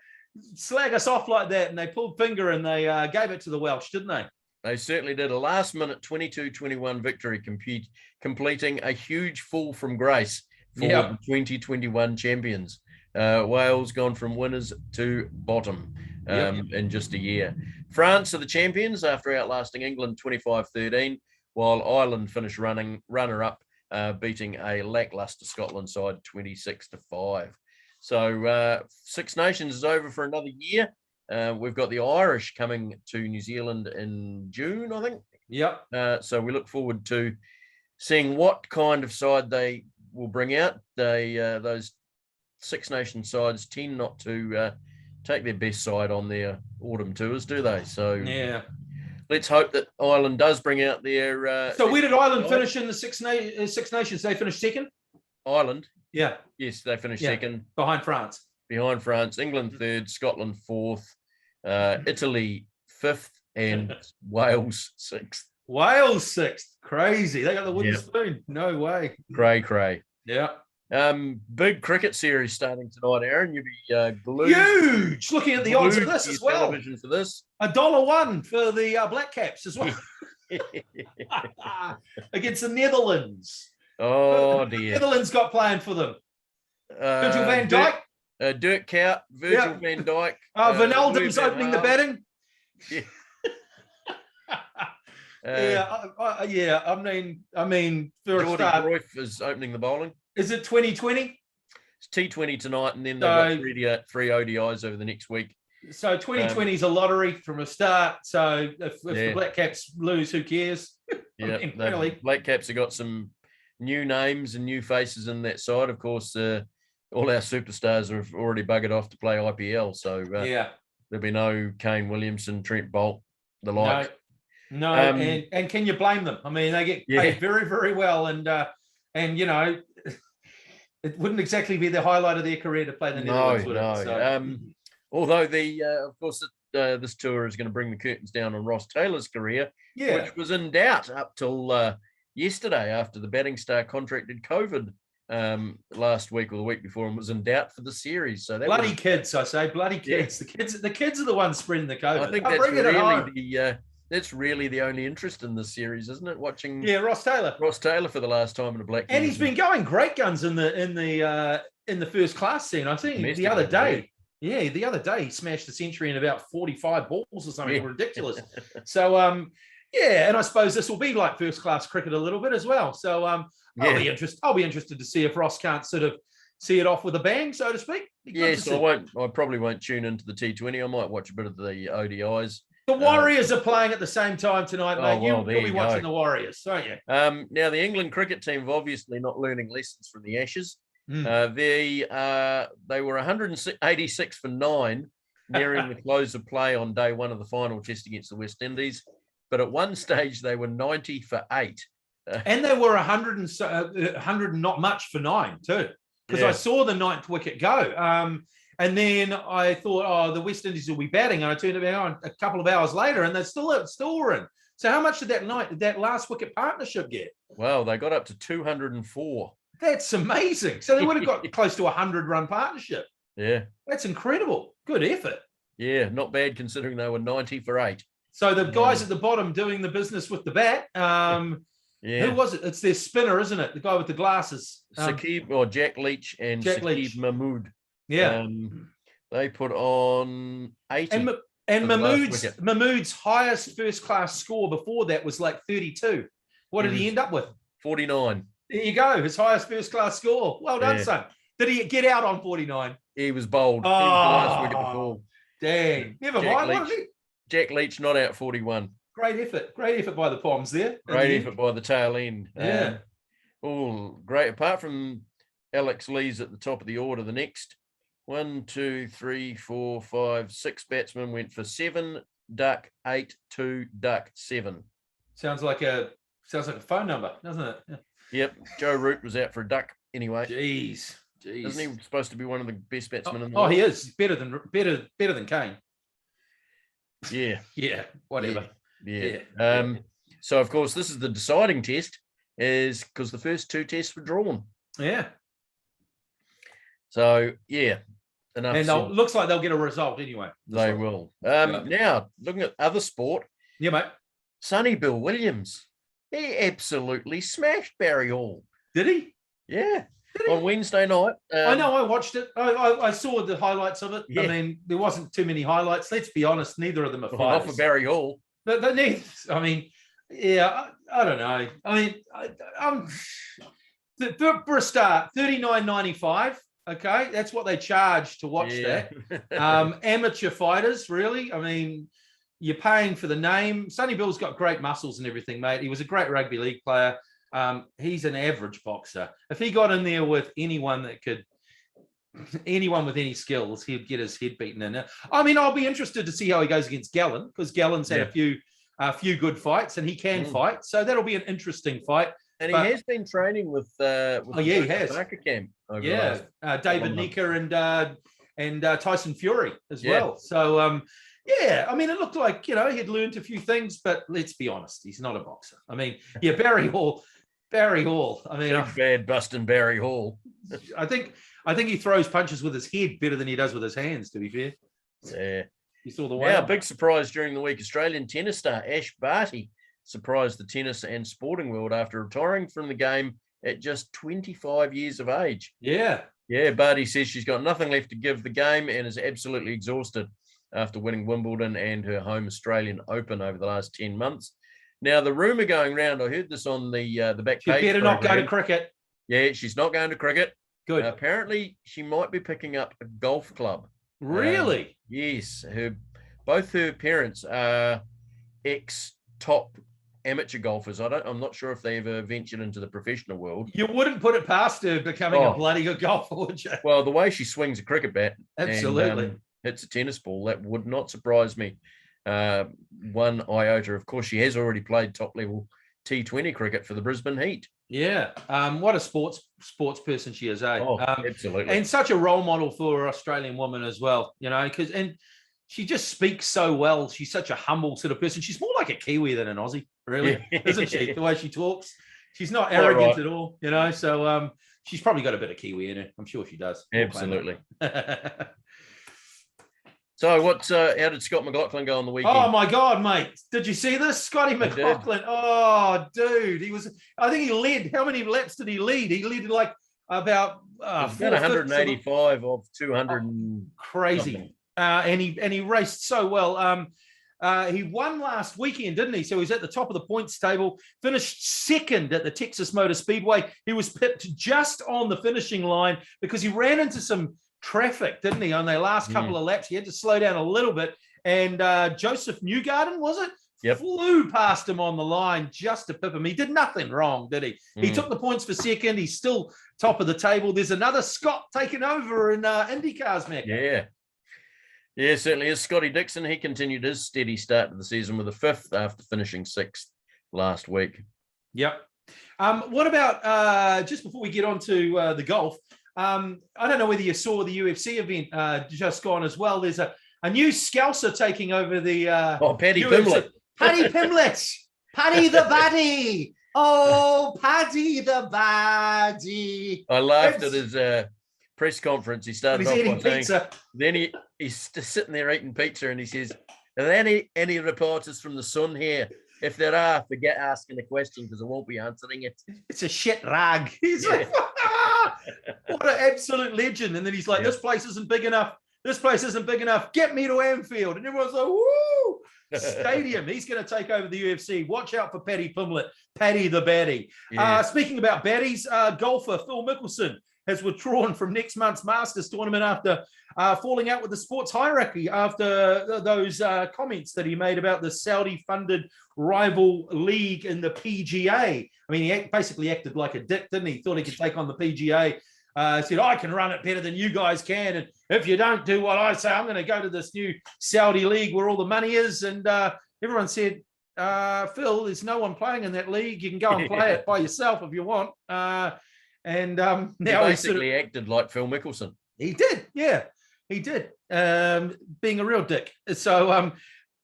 Speaker 2: slag us off like that. And they pulled finger and they gave it to the Welsh, didn't they?
Speaker 1: They certainly did. A last-minute 22-21 victory, completing a huge fall from grace for the 2021 champions. Wales gone from winners to bottom in just a year. France are the champions after outlasting England 25-13, while Ireland finished runner-up, beating a lacklustre Scotland side 26-5. So Six Nations is over for another year. We've got the Irish coming to New Zealand in June, I think.
Speaker 2: Yep.
Speaker 1: So we look forward to seeing what kind of side they will bring out. Those Six Nations sides tend not to take their best side on their autumn tours, do they? So
Speaker 2: yeah,
Speaker 1: let's hope that Ireland does bring out their.
Speaker 2: So where did Ireland finish in the Six Nations? They finished second.
Speaker 1: Ireland.
Speaker 2: Yeah.
Speaker 1: Yes, they finished second.
Speaker 2: Behind France.
Speaker 1: England third, Scotland fourth, Italy fifth, and Wales sixth.
Speaker 2: Wales sixth. Crazy. They got the wooden spoon. No way.
Speaker 1: Cray.
Speaker 2: Yeah.
Speaker 1: Big cricket series starting tonight, Aaron. You'll be glued.
Speaker 2: Huge. Looking at the odds of this as well.
Speaker 1: Television for this.
Speaker 2: $1.01 for the Black Caps as well. Against the Netherlands.
Speaker 1: Oh dear.
Speaker 2: Netherlands got playing for them. Virgil van Dijk.
Speaker 1: Dirk Kuyt, Virgil van Dijk.
Speaker 2: Wijnaldum's opening the batting.
Speaker 1: Yeah.
Speaker 2: I mean, for a start,
Speaker 1: Ruth is opening the bowling.
Speaker 2: Is it 2020?
Speaker 1: It's T20 tonight, and then they've got three ODIs over the next week.
Speaker 2: So 2020 is a lottery from a start. So if the Black Caps lose, who cares?
Speaker 1: Yeah,
Speaker 2: really.
Speaker 1: Black Caps have got some new names and new faces in that side. Of course, all our superstars have already buggered off to play IPL. So there'll be no Kane Williamson, Trent Bolt, the like.
Speaker 2: No, and can you blame them? I mean, they get paid very, very well, and you know, it wouldn't exactly be the highlight of their career to play the Netherlands.
Speaker 1: No. Although of course, this tour is going to bring the curtains down on Ross Taylor's career, which was in doubt up till yesterday after the batting star contracted COVID last week or the week before and was in doubt for the series. So that
Speaker 2: kids, I say, bloody kids.
Speaker 1: Yeah.
Speaker 2: The kids are the ones spreading the COVID.
Speaker 1: I think that's really the only interest in this series, isn't it? Watching
Speaker 2: Ross Taylor
Speaker 1: for the last time in a black.
Speaker 2: And he's been going great guns in the first class scene. I think the other day. Yeah, the other day he smashed the century in about 45 balls or something ridiculous. So and I suppose this will be like first class cricket a little bit as well. So I'll be interested to see if Ross can't sort of see it off with a bang, so to speak.
Speaker 1: Yes, I probably won't tune into the T20. I might watch a bit of the ODIs.
Speaker 2: The Warriors are playing at the same time tonight, mate. You'll be watching the Warriors, won't you?
Speaker 1: Now, the England cricket team have obviously not learning lessons from the Ashes. They were 186 for 9, nearing the close of play on day one of the final test against the West Indies. But at one stage, they were 90 for 8.
Speaker 2: And they were 100 not much for 9 too, because I saw the 9th wicket go. And then I thought, the West Indies will be batting. And I turned it on a couple of hours later, and they're still were in. So how much did that last wicket partnership get?
Speaker 1: Well, they got up to 204.
Speaker 2: That's amazing. So they would have got close to a 100-run partnership.
Speaker 1: Yeah.
Speaker 2: That's incredible. Good effort.
Speaker 1: Yeah, not bad considering they were 90 for 8.
Speaker 2: So the guys at the bottom doing the business with the bat. Who was it? It's their spinner, isn't it? The guy with the glasses.
Speaker 1: Jack Leach and Saqib Mahmood.
Speaker 2: Yeah.
Speaker 1: They put on 80.
Speaker 2: And Mahmood's highest first-class score before that was like 32. What did he end up with?
Speaker 1: 49.
Speaker 2: There you go. His highest first-class score. Well done, son. Did he get out on 49?
Speaker 1: He was bold. He was the last wicket before.
Speaker 2: Dang. Never mind.
Speaker 1: Jack Leach not out 41.
Speaker 2: Great effort. Great effort by the Poms there.
Speaker 1: Great effort by the tail end.
Speaker 2: Yeah.
Speaker 1: Great. Apart from Alex Lees at the top of the order, the next 1, 2, 3, 4, 5, 6 batsmen went for 7, duck, 8, 2, duck, 7.
Speaker 2: Sounds like a phone number, doesn't it? Yeah.
Speaker 1: Yep. Joe Root was out for a duck anyway.
Speaker 2: Jeez.
Speaker 1: Isn't he supposed to be one of the best batsmen in the world?
Speaker 2: He is. Better than Kane.
Speaker 1: Yeah.
Speaker 2: Yeah. Whatever.
Speaker 1: Yeah. So of course this is the deciding test, is because the first 2 tests were drawn.
Speaker 2: Yeah.
Speaker 1: So yeah. Enough.
Speaker 2: And looks like they'll get a result anyway.
Speaker 1: They will. Now looking at other sport.
Speaker 2: Yeah, mate.
Speaker 1: Sonny Bill Williams. He absolutely smashed Barry Hall.
Speaker 2: Did he?
Speaker 1: Yeah. On Wednesday night.
Speaker 2: I know, I watched it. I saw the highlights of it. Yeah. I mean, there wasn't too many highlights. Let's be honest, neither of them are fighters.
Speaker 1: Not for Barry Hall.
Speaker 2: But neither, I mean, yeah, I don't know. I mean, I'm for a start, $39.95. Okay, that's what they charge to watch that. Amateur fighters, really. I mean, you're paying for the name. Sonny Bill's got great muscles and everything, mate. He was a great rugby league player. He's an average boxer. If he got in there with anyone with any skills, he'd get his head beaten in. I mean, I'll be interested to see how he goes against Gallen, because Gallen's had a few good fights and he can fight. So that'll be an interesting fight.
Speaker 1: And he has been training with
Speaker 2: he has.
Speaker 1: Macca camp.
Speaker 2: David Nika and Tyson Fury as well. So I mean, it looked like, he'd learned a few things, but let's be honest, he's not a boxer. I mean, Barry Hall. I mean,
Speaker 1: bad busting Barry Hall.
Speaker 2: I think he throws punches with his head better than he does with his hands, to be fair.
Speaker 1: Yeah.
Speaker 2: You saw the way.
Speaker 1: Yeah, big surprise during the week. Australian tennis star Ash Barty surprised the tennis and sporting world after retiring from the game at just 25 years of age.
Speaker 2: Yeah.
Speaker 1: Yeah, Barty says she's got nothing left to give the game and is absolutely exhausted after winning Wimbledon and her home Australian Open over the last 10 months. Now, the rumour going around, I heard this on the back page.
Speaker 2: She better not go to cricket.
Speaker 1: Yeah, she's not going to cricket.
Speaker 2: Good.
Speaker 1: Apparently, she might be picking up a golf club.
Speaker 2: Really?
Speaker 1: Yes. Both her parents are ex-top amateur golfers. I'm not sure if they ever ventured into the professional world.
Speaker 2: You wouldn't put it past her becoming a bloody good golfer, would you?
Speaker 1: Well, the way she swings a cricket bat.
Speaker 2: Absolutely.
Speaker 1: And, hits a tennis ball, that would not surprise me one iota. Of course, she has already played top-level T20 cricket for the Brisbane Heat.
Speaker 2: Yeah. What a sports person she is, eh?
Speaker 1: Absolutely.
Speaker 2: And such a role model for an Australian woman as well, and she just speaks so well. She's such a humble sort of person. She's more like a Kiwi than an Aussie, really, isn't she? The way she talks. She's not arrogant at all, so she's probably got a bit of Kiwi in her. I'm sure she does.
Speaker 1: Absolutely. So how did Scott McLaughlin go on the weekend?
Speaker 2: Oh my God, mate. Did you see this? Scotty McLaughlin. Oh, dude. I think he led. How many laps did he lead? He led like about
Speaker 1: 185 of 200.
Speaker 2: Crazy. And he raced so well. He won last weekend, didn't he? So he's at the top of the points table, finished second at the Texas Motor Speedway. He was pipped just on the finishing line because he ran into some traffic, didn't he, on their last couple of laps. He had to slow down a little bit. And Joseph Newgarden, was it?
Speaker 1: Yep.
Speaker 2: Flew past him on the line just to pip him. He did nothing wrong, did he? He took the points for second. He's still top of the table. There's another Scott taking over in IndyCars, Macca.
Speaker 1: Yeah, certainly is. Scotty Dixon, he continued his steady start to the season with a 5th after finishing 6th last week.
Speaker 2: Yep. What about, just before we get on to the golf, I don't know whether you saw the UFC event just gone as well. There's a new Scouser taking over the
Speaker 1: Paddy Pimblett.
Speaker 2: Paddy Pimblett. Paddy the Baddie. Oh, Paddy the Baddie.
Speaker 1: I laughed at his press conference. He started off by saying,
Speaker 2: pizza.
Speaker 1: Then he's just sitting there eating pizza and he says, are there any reporters from the Sun here? If there are, forget asking the question because I won't be answering it.
Speaker 2: It's a shit rag. He's like, what an absolute legend. And then he's like, this place isn't big enough This place isn't big enough. Get me to Anfield. And everyone's like, woo! Stadium. He's going to take over the UFC. Watch out for Paddy Pimblett. Paddy the baddie.
Speaker 1: Yeah.
Speaker 2: Speaking about baddies, golfer Phil Mickelson has withdrawn from next month's Masters tournament after falling out with the sports hierarchy after those comments that he made about the Saudi-funded rival league in the PGA. I mean, he basically acted like a dick, didn't he? Thought he could take on the PGA. Said, I can run it better than you guys can. And if you don't do what I say, I'm going to go to this new Saudi league where all the money is. And everyone said, Phil, there's no one playing in that league. You can go and play it by yourself if you want. Now
Speaker 1: he basically acted like Phil Mickelson.
Speaker 2: He did, yeah, he did. Being a real dick. So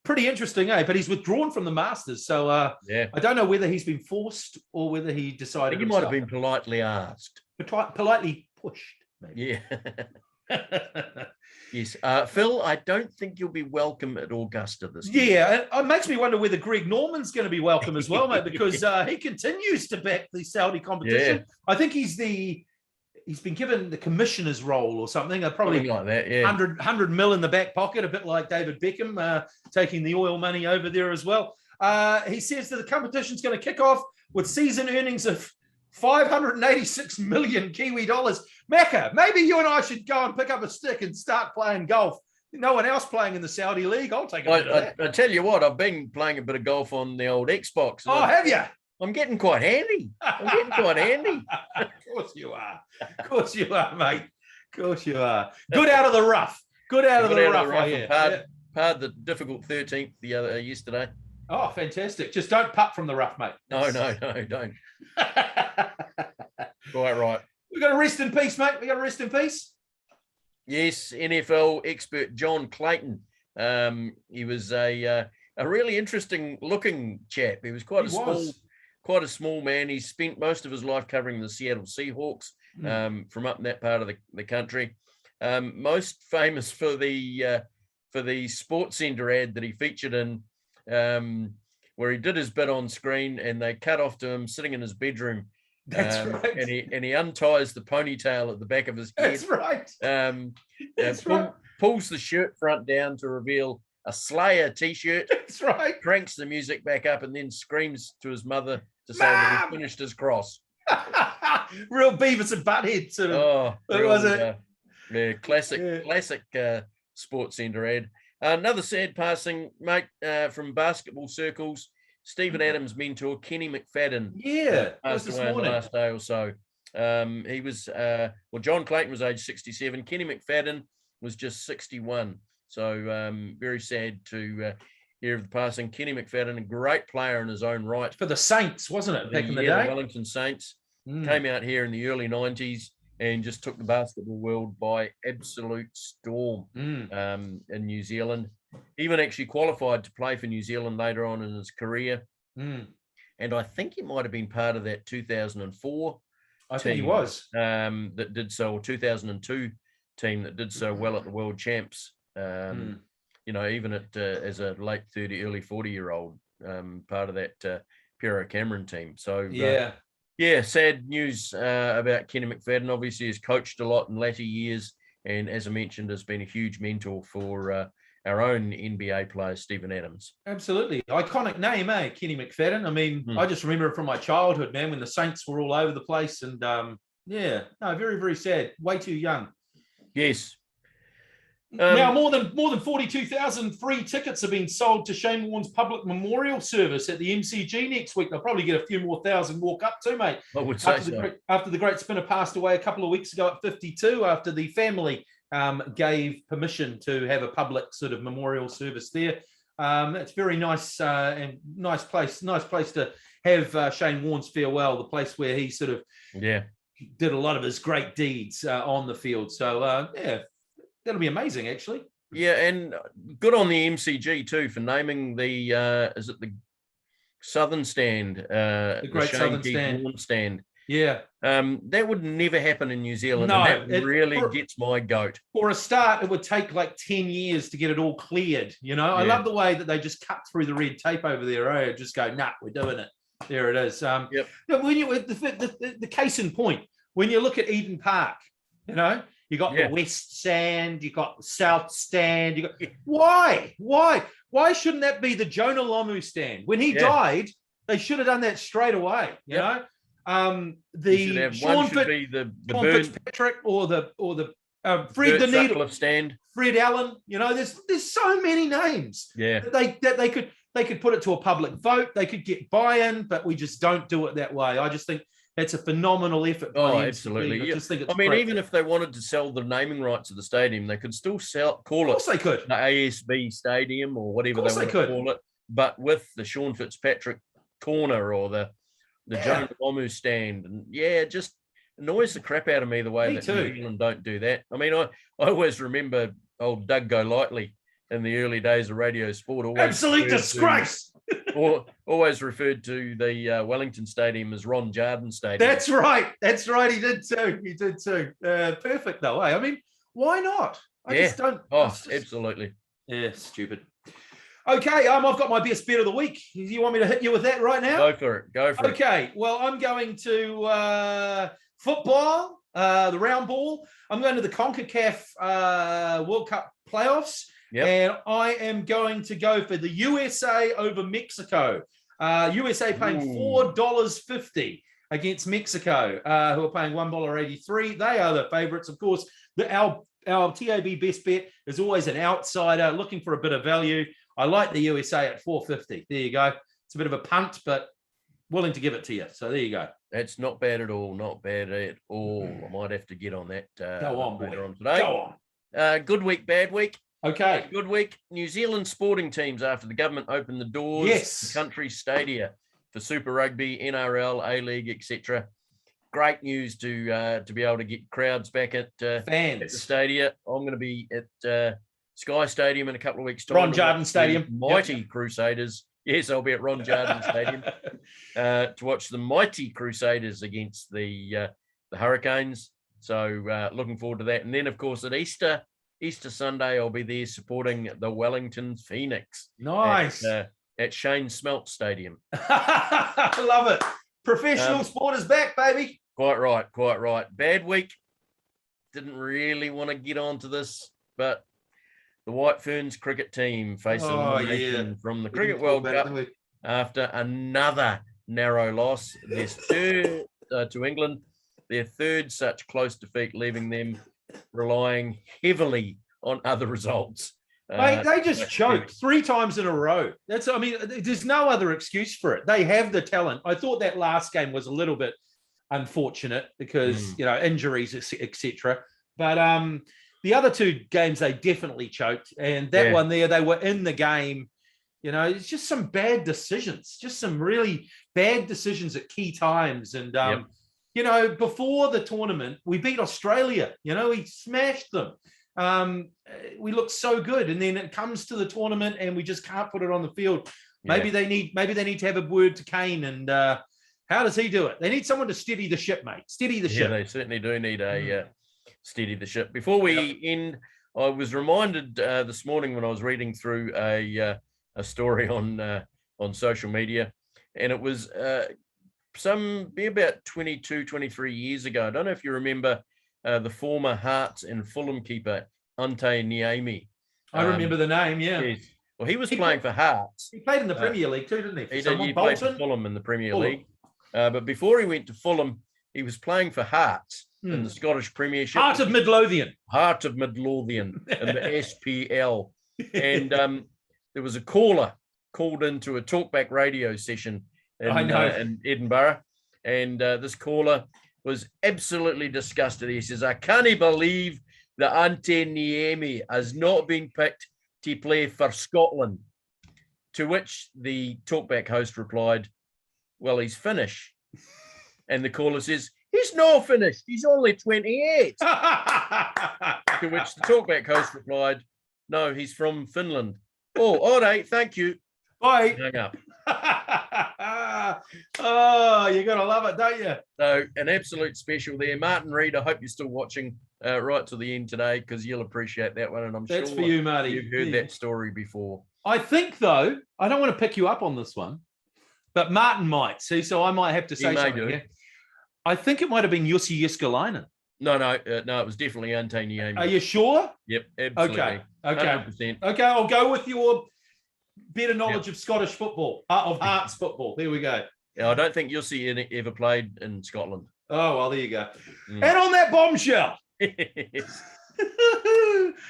Speaker 2: pretty interesting, eh? But he's withdrawn from the Masters. So I don't know whether he's been forced or whether he decided.
Speaker 1: I think he might have been politely asked.
Speaker 2: Politely pushed, maybe.
Speaker 1: Yeah. Yes. Phil, I don't think you'll be welcome at Augusta this year.
Speaker 2: Yeah, it makes me wonder whether Greg Norman's going to be welcome as well, mate, because he continues to back the Saudi competition. Yeah. I think he's been given the commissioner's role or something. Probably
Speaker 1: like that, yeah.
Speaker 2: 100 mil in the back pocket, a bit like David Beckham, taking the oil money over there as well. He says that the competition's going to kick off with season earnings of 586 million Kiwi dollars. Macca, maybe you and I should go and pick up a stick and start playing golf. No one else playing in the Saudi league. I'll take a
Speaker 1: I tell you what, I've been playing a bit of golf on the old Xbox.
Speaker 2: Oh, have you?
Speaker 1: I'm getting quite handy.
Speaker 2: Of course you are. Of course you are, mate. Of course you are. Good out of the rough. Good out of the rough.
Speaker 1: Parred the difficult 13th yesterday.
Speaker 2: Oh, fantastic. Just don't putt from the rough, mate.
Speaker 1: No, don't. Quite right.
Speaker 2: We've got to rest in peace, mate. We've got to rest in peace.
Speaker 1: Yes, NFL expert John Clayton. He was a really interesting looking chap. He was quite a small man. He spent most of his life covering the Seattle Seahawks from up in that part of the country. Most famous for the Sports Center ad that he featured in, where he did his bit on screen and they cut off to him sitting in his bedroom.
Speaker 2: That's right.
Speaker 1: And he unties the ponytail at the back of his head.
Speaker 2: That's right.
Speaker 1: Right. Pulls the shirt front down to reveal a Slayer t-shirt.
Speaker 2: That's right.
Speaker 1: Cranks the music back up and then screams to his mother to say that he finished his cross.
Speaker 2: Real Beavis and Butthead sort of.
Speaker 1: Oh,
Speaker 2: was it?
Speaker 1: Yeah, classic Sports Center ad. Another sad passing, mate, from basketball circles. Stephen Adams' mentor, Kenny Mcfadden, passed away in the last day or so. He was, John Clayton was age 67. Kenny Mcfadden was just 61. So very sad to hear of the passing. Kenny Mcfadden, a great player in his own right.
Speaker 2: For the Saints, wasn't it, back in the day?
Speaker 1: The Wellington Saints. Came out here in the early 90s and just took the basketball world by absolute storm in New Zealand. Even actually qualified to play for New Zealand later on in his career. And I think he might have been part of that 2004
Speaker 2: I think he was.
Speaker 1: That did so, or 2002 team that did so well at the World Champs. You know, even as a late 30, early 40-year-old, part of that Pero Cameron team. So, sad news about Kenny Mcfadden. Obviously, has coached a lot in latter years. And as I mentioned, has been a huge mentor for our own NBA player, Stephen Adams.
Speaker 2: Absolutely. Iconic name, eh? Kenny Mcfadden. I mean, I just remember it from my childhood, man, when the Saints were all over the place. And very, very sad. Way too young.
Speaker 1: Yes.
Speaker 2: Now, more than 42,000 free tickets have been sold to Shane Warne's public memorial service at the MCG next week. They'll probably get a few more thousand walk up too, mate.
Speaker 1: I would say
Speaker 2: after the great spinner passed away a couple of weeks ago at 52, after the family gave permission to have a public sort of memorial service there. It's very nice and nice place to have Shane Warne's farewell, the place where he sort of did a lot of his great deeds on the field. So, that'll be amazing, actually.
Speaker 1: Yeah, and good on the MCG too for naming the is it the Southern Stand,
Speaker 2: the Great Southern
Speaker 1: Stand.
Speaker 2: Yeah,
Speaker 1: that would never happen in New Zealand.
Speaker 2: No,
Speaker 1: and that really gets my goat.
Speaker 2: For a start, it would take like 10 years to get it all cleared. You know, I love the way that they just cut through the red tape over there. Oh, just go, nah, we're doing it. There it is. When you the case in point, when you look at Eden Park, you know. You got the West Stand. You got the South Stand. You got why shouldn't that be the Jonah Lomu stand? When he died, they should have done that straight away. You know, the Sean
Speaker 1: should be the
Speaker 2: Fitzpatrick or the Fred the Needle
Speaker 1: stand.
Speaker 2: Fred Allen. You know, there's so many names.
Speaker 1: Yeah,
Speaker 2: that they could put it to a public vote. They could get buy-in, but we just don't do it that way. I just think that's a phenomenal effort.
Speaker 1: Oh, absolutely. I mean, even if they wanted to sell the naming rights of the stadium, they could still call it
Speaker 2: they could.
Speaker 1: the ASB Stadium or whatever they want to call it, but with the Sean Fitzpatrick corner or the Jonah Lomu stand. And it just annoys the crap out of me the way that New Zealand don't do that. I mean, I always remember old Doug Golightly in the early days of radio sport.
Speaker 2: Absolute disgrace.
Speaker 1: Always referred to the Wellington Stadium as Ron Jarden Stadium.
Speaker 2: That's right. He did too. Perfect though. I mean, why not? I just don't.
Speaker 1: Absolutely.
Speaker 2: Yeah, stupid. Okay, I've got my best bet of the week. Do you want me to hit you with that right now?
Speaker 1: Go for it.
Speaker 2: Okay, well, I'm going to football, the round ball. I'm going to the CONCACAF World Cup playoffs. Yep. And I am going to go for the USA over Mexico. USA paying $4.50 against Mexico, who are paying $1.83. They are the favourites. Of course, our TAB best bet is always an outsider looking for a bit of value. I like the USA at $4.50. There you go. It's a bit of a punt, but willing to give it to you. So there you go.
Speaker 1: That's not bad at all. Not bad at all. I might have to get on that.
Speaker 2: Go on, boy.
Speaker 1: Today.
Speaker 2: Go
Speaker 1: on. Good week, bad week.
Speaker 2: Okay.
Speaker 1: Good week. New Zealand sporting teams after the government opened the doors to country stadia for Super Rugby, NRL, A-League, etc. Great news to be able to get crowds back at
Speaker 2: fans
Speaker 1: at the stadia. I'm going to be at Sky Stadium in a couple of weeks' time.
Speaker 2: Ron Jarden Stadium.
Speaker 1: Mighty Crusaders. Yes, I'll be at Ron Jarden Stadium to watch the Mighty Crusaders against the Hurricanes. So looking forward to that. And then, of course, at Easter Sunday, I'll be there supporting the Wellington Phoenix.
Speaker 2: Nice.
Speaker 1: At Shane Smelt Stadium.
Speaker 2: I love it. Professional sport is back, baby.
Speaker 1: Quite right. Bad week. Didn't really want to get onto this, but the White Ferns cricket team face elimination from the Cricket World Cup after another narrow loss. Their third to England, their third such close defeat, leaving them relying heavily on other results.
Speaker 2: Mate, they just choked 3 times in a row. There's no other excuse for it. They have the talent. I thought that last game was a little bit unfortunate because, injuries, etc. But the other 2 games, they definitely choked. And that one there, they were in the game. It's just some bad decisions, just some really bad decisions at key times. And, before the tournament, we beat Australia. We smashed them. We looked so good. And then it comes to the tournament and we just can't put it on the field. Maybe they need to have a word to Kane. And how does he do it? They need someone to steady the ship, mate. Steady the ship.
Speaker 1: They certainly do need a steady the ship. Before we end, I was reminded this morning when I was reading through a story on social media, and it was about 22, 23 years ago. I don't know if you remember the former Hearts and Fulham keeper, Ante Niemi.
Speaker 2: I remember the name, yeah.
Speaker 1: Yes. Well, he was playing for Hearts.
Speaker 2: He played in the Premier League too, didn't he?
Speaker 1: He played for Fulham in the Premier League. But before he went to Fulham, he was playing for Hearts in the Scottish Premiership.
Speaker 2: Heart of Midlothian
Speaker 1: in the SPL. And there was a caller called into a talkback radio session in Edinburgh. And this caller was absolutely disgusted. He says, I can't believe that Ante Niemi has not been picked to play for Scotland. To which the talkback host replied, well, he's Finnish. And the caller says, he's not finished. He's only 28. To which the talkback host replied, no, he's from Finland. Oh, all right. Thank you.
Speaker 2: Bye.
Speaker 1: Hang up.
Speaker 2: Oh, you got to love it, don't you?
Speaker 1: So an absolute special there. Martin Reid, I hope you're still watching right to the end today because you'll appreciate that one. And I'm
Speaker 2: That's
Speaker 1: sure
Speaker 2: for you, Marty.
Speaker 1: You've heard that story before.
Speaker 2: I think, though, I don't want to pick you up on this one, but Martin might. See, so I might have to say something. Yeah? I think it might have been Jussi Jääskeläinen.
Speaker 1: No, it was definitely Ante Niemi.
Speaker 2: Are you sure?
Speaker 1: Yep, absolutely.
Speaker 2: Okay.
Speaker 1: 100%.
Speaker 2: Okay, I'll go with your better knowledge of Scottish football, of Hearts football. There we go.
Speaker 1: Yeah, I don't think you'll see any ever played in Scotland.
Speaker 2: Oh, well, there you go. And on that bombshell.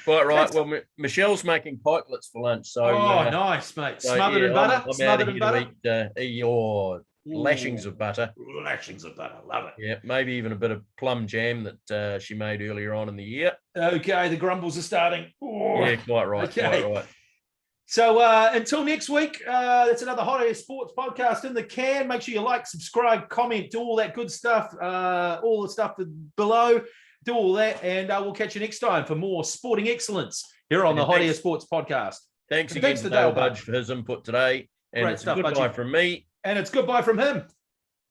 Speaker 1: Quite right. Well, Michelle's making pikelets for lunch. So,
Speaker 2: nice, mate. Smothered in butter?
Speaker 1: I'm
Speaker 2: Smothered in butter?
Speaker 1: To eat your lashings of butter.
Speaker 2: Lashings of butter. Love it.
Speaker 1: Yeah, maybe even a bit of plum jam that she made earlier on in the year.
Speaker 2: Okay, the grumbles are starting.
Speaker 1: Yeah, quite right. Okay. Quite right.
Speaker 2: So until next week, that's another Hot Air Sports podcast in the can. Make sure you like, subscribe, comment, do all that good stuff, all the stuff below. Do all that, and we'll catch you next time for more sporting excellence here on the Hot Air Sports podcast.
Speaker 1: Thanks again to Dale Budge for his input today. And
Speaker 2: Great
Speaker 1: it's
Speaker 2: stuff,
Speaker 1: goodbye from me.
Speaker 2: And it's goodbye from him.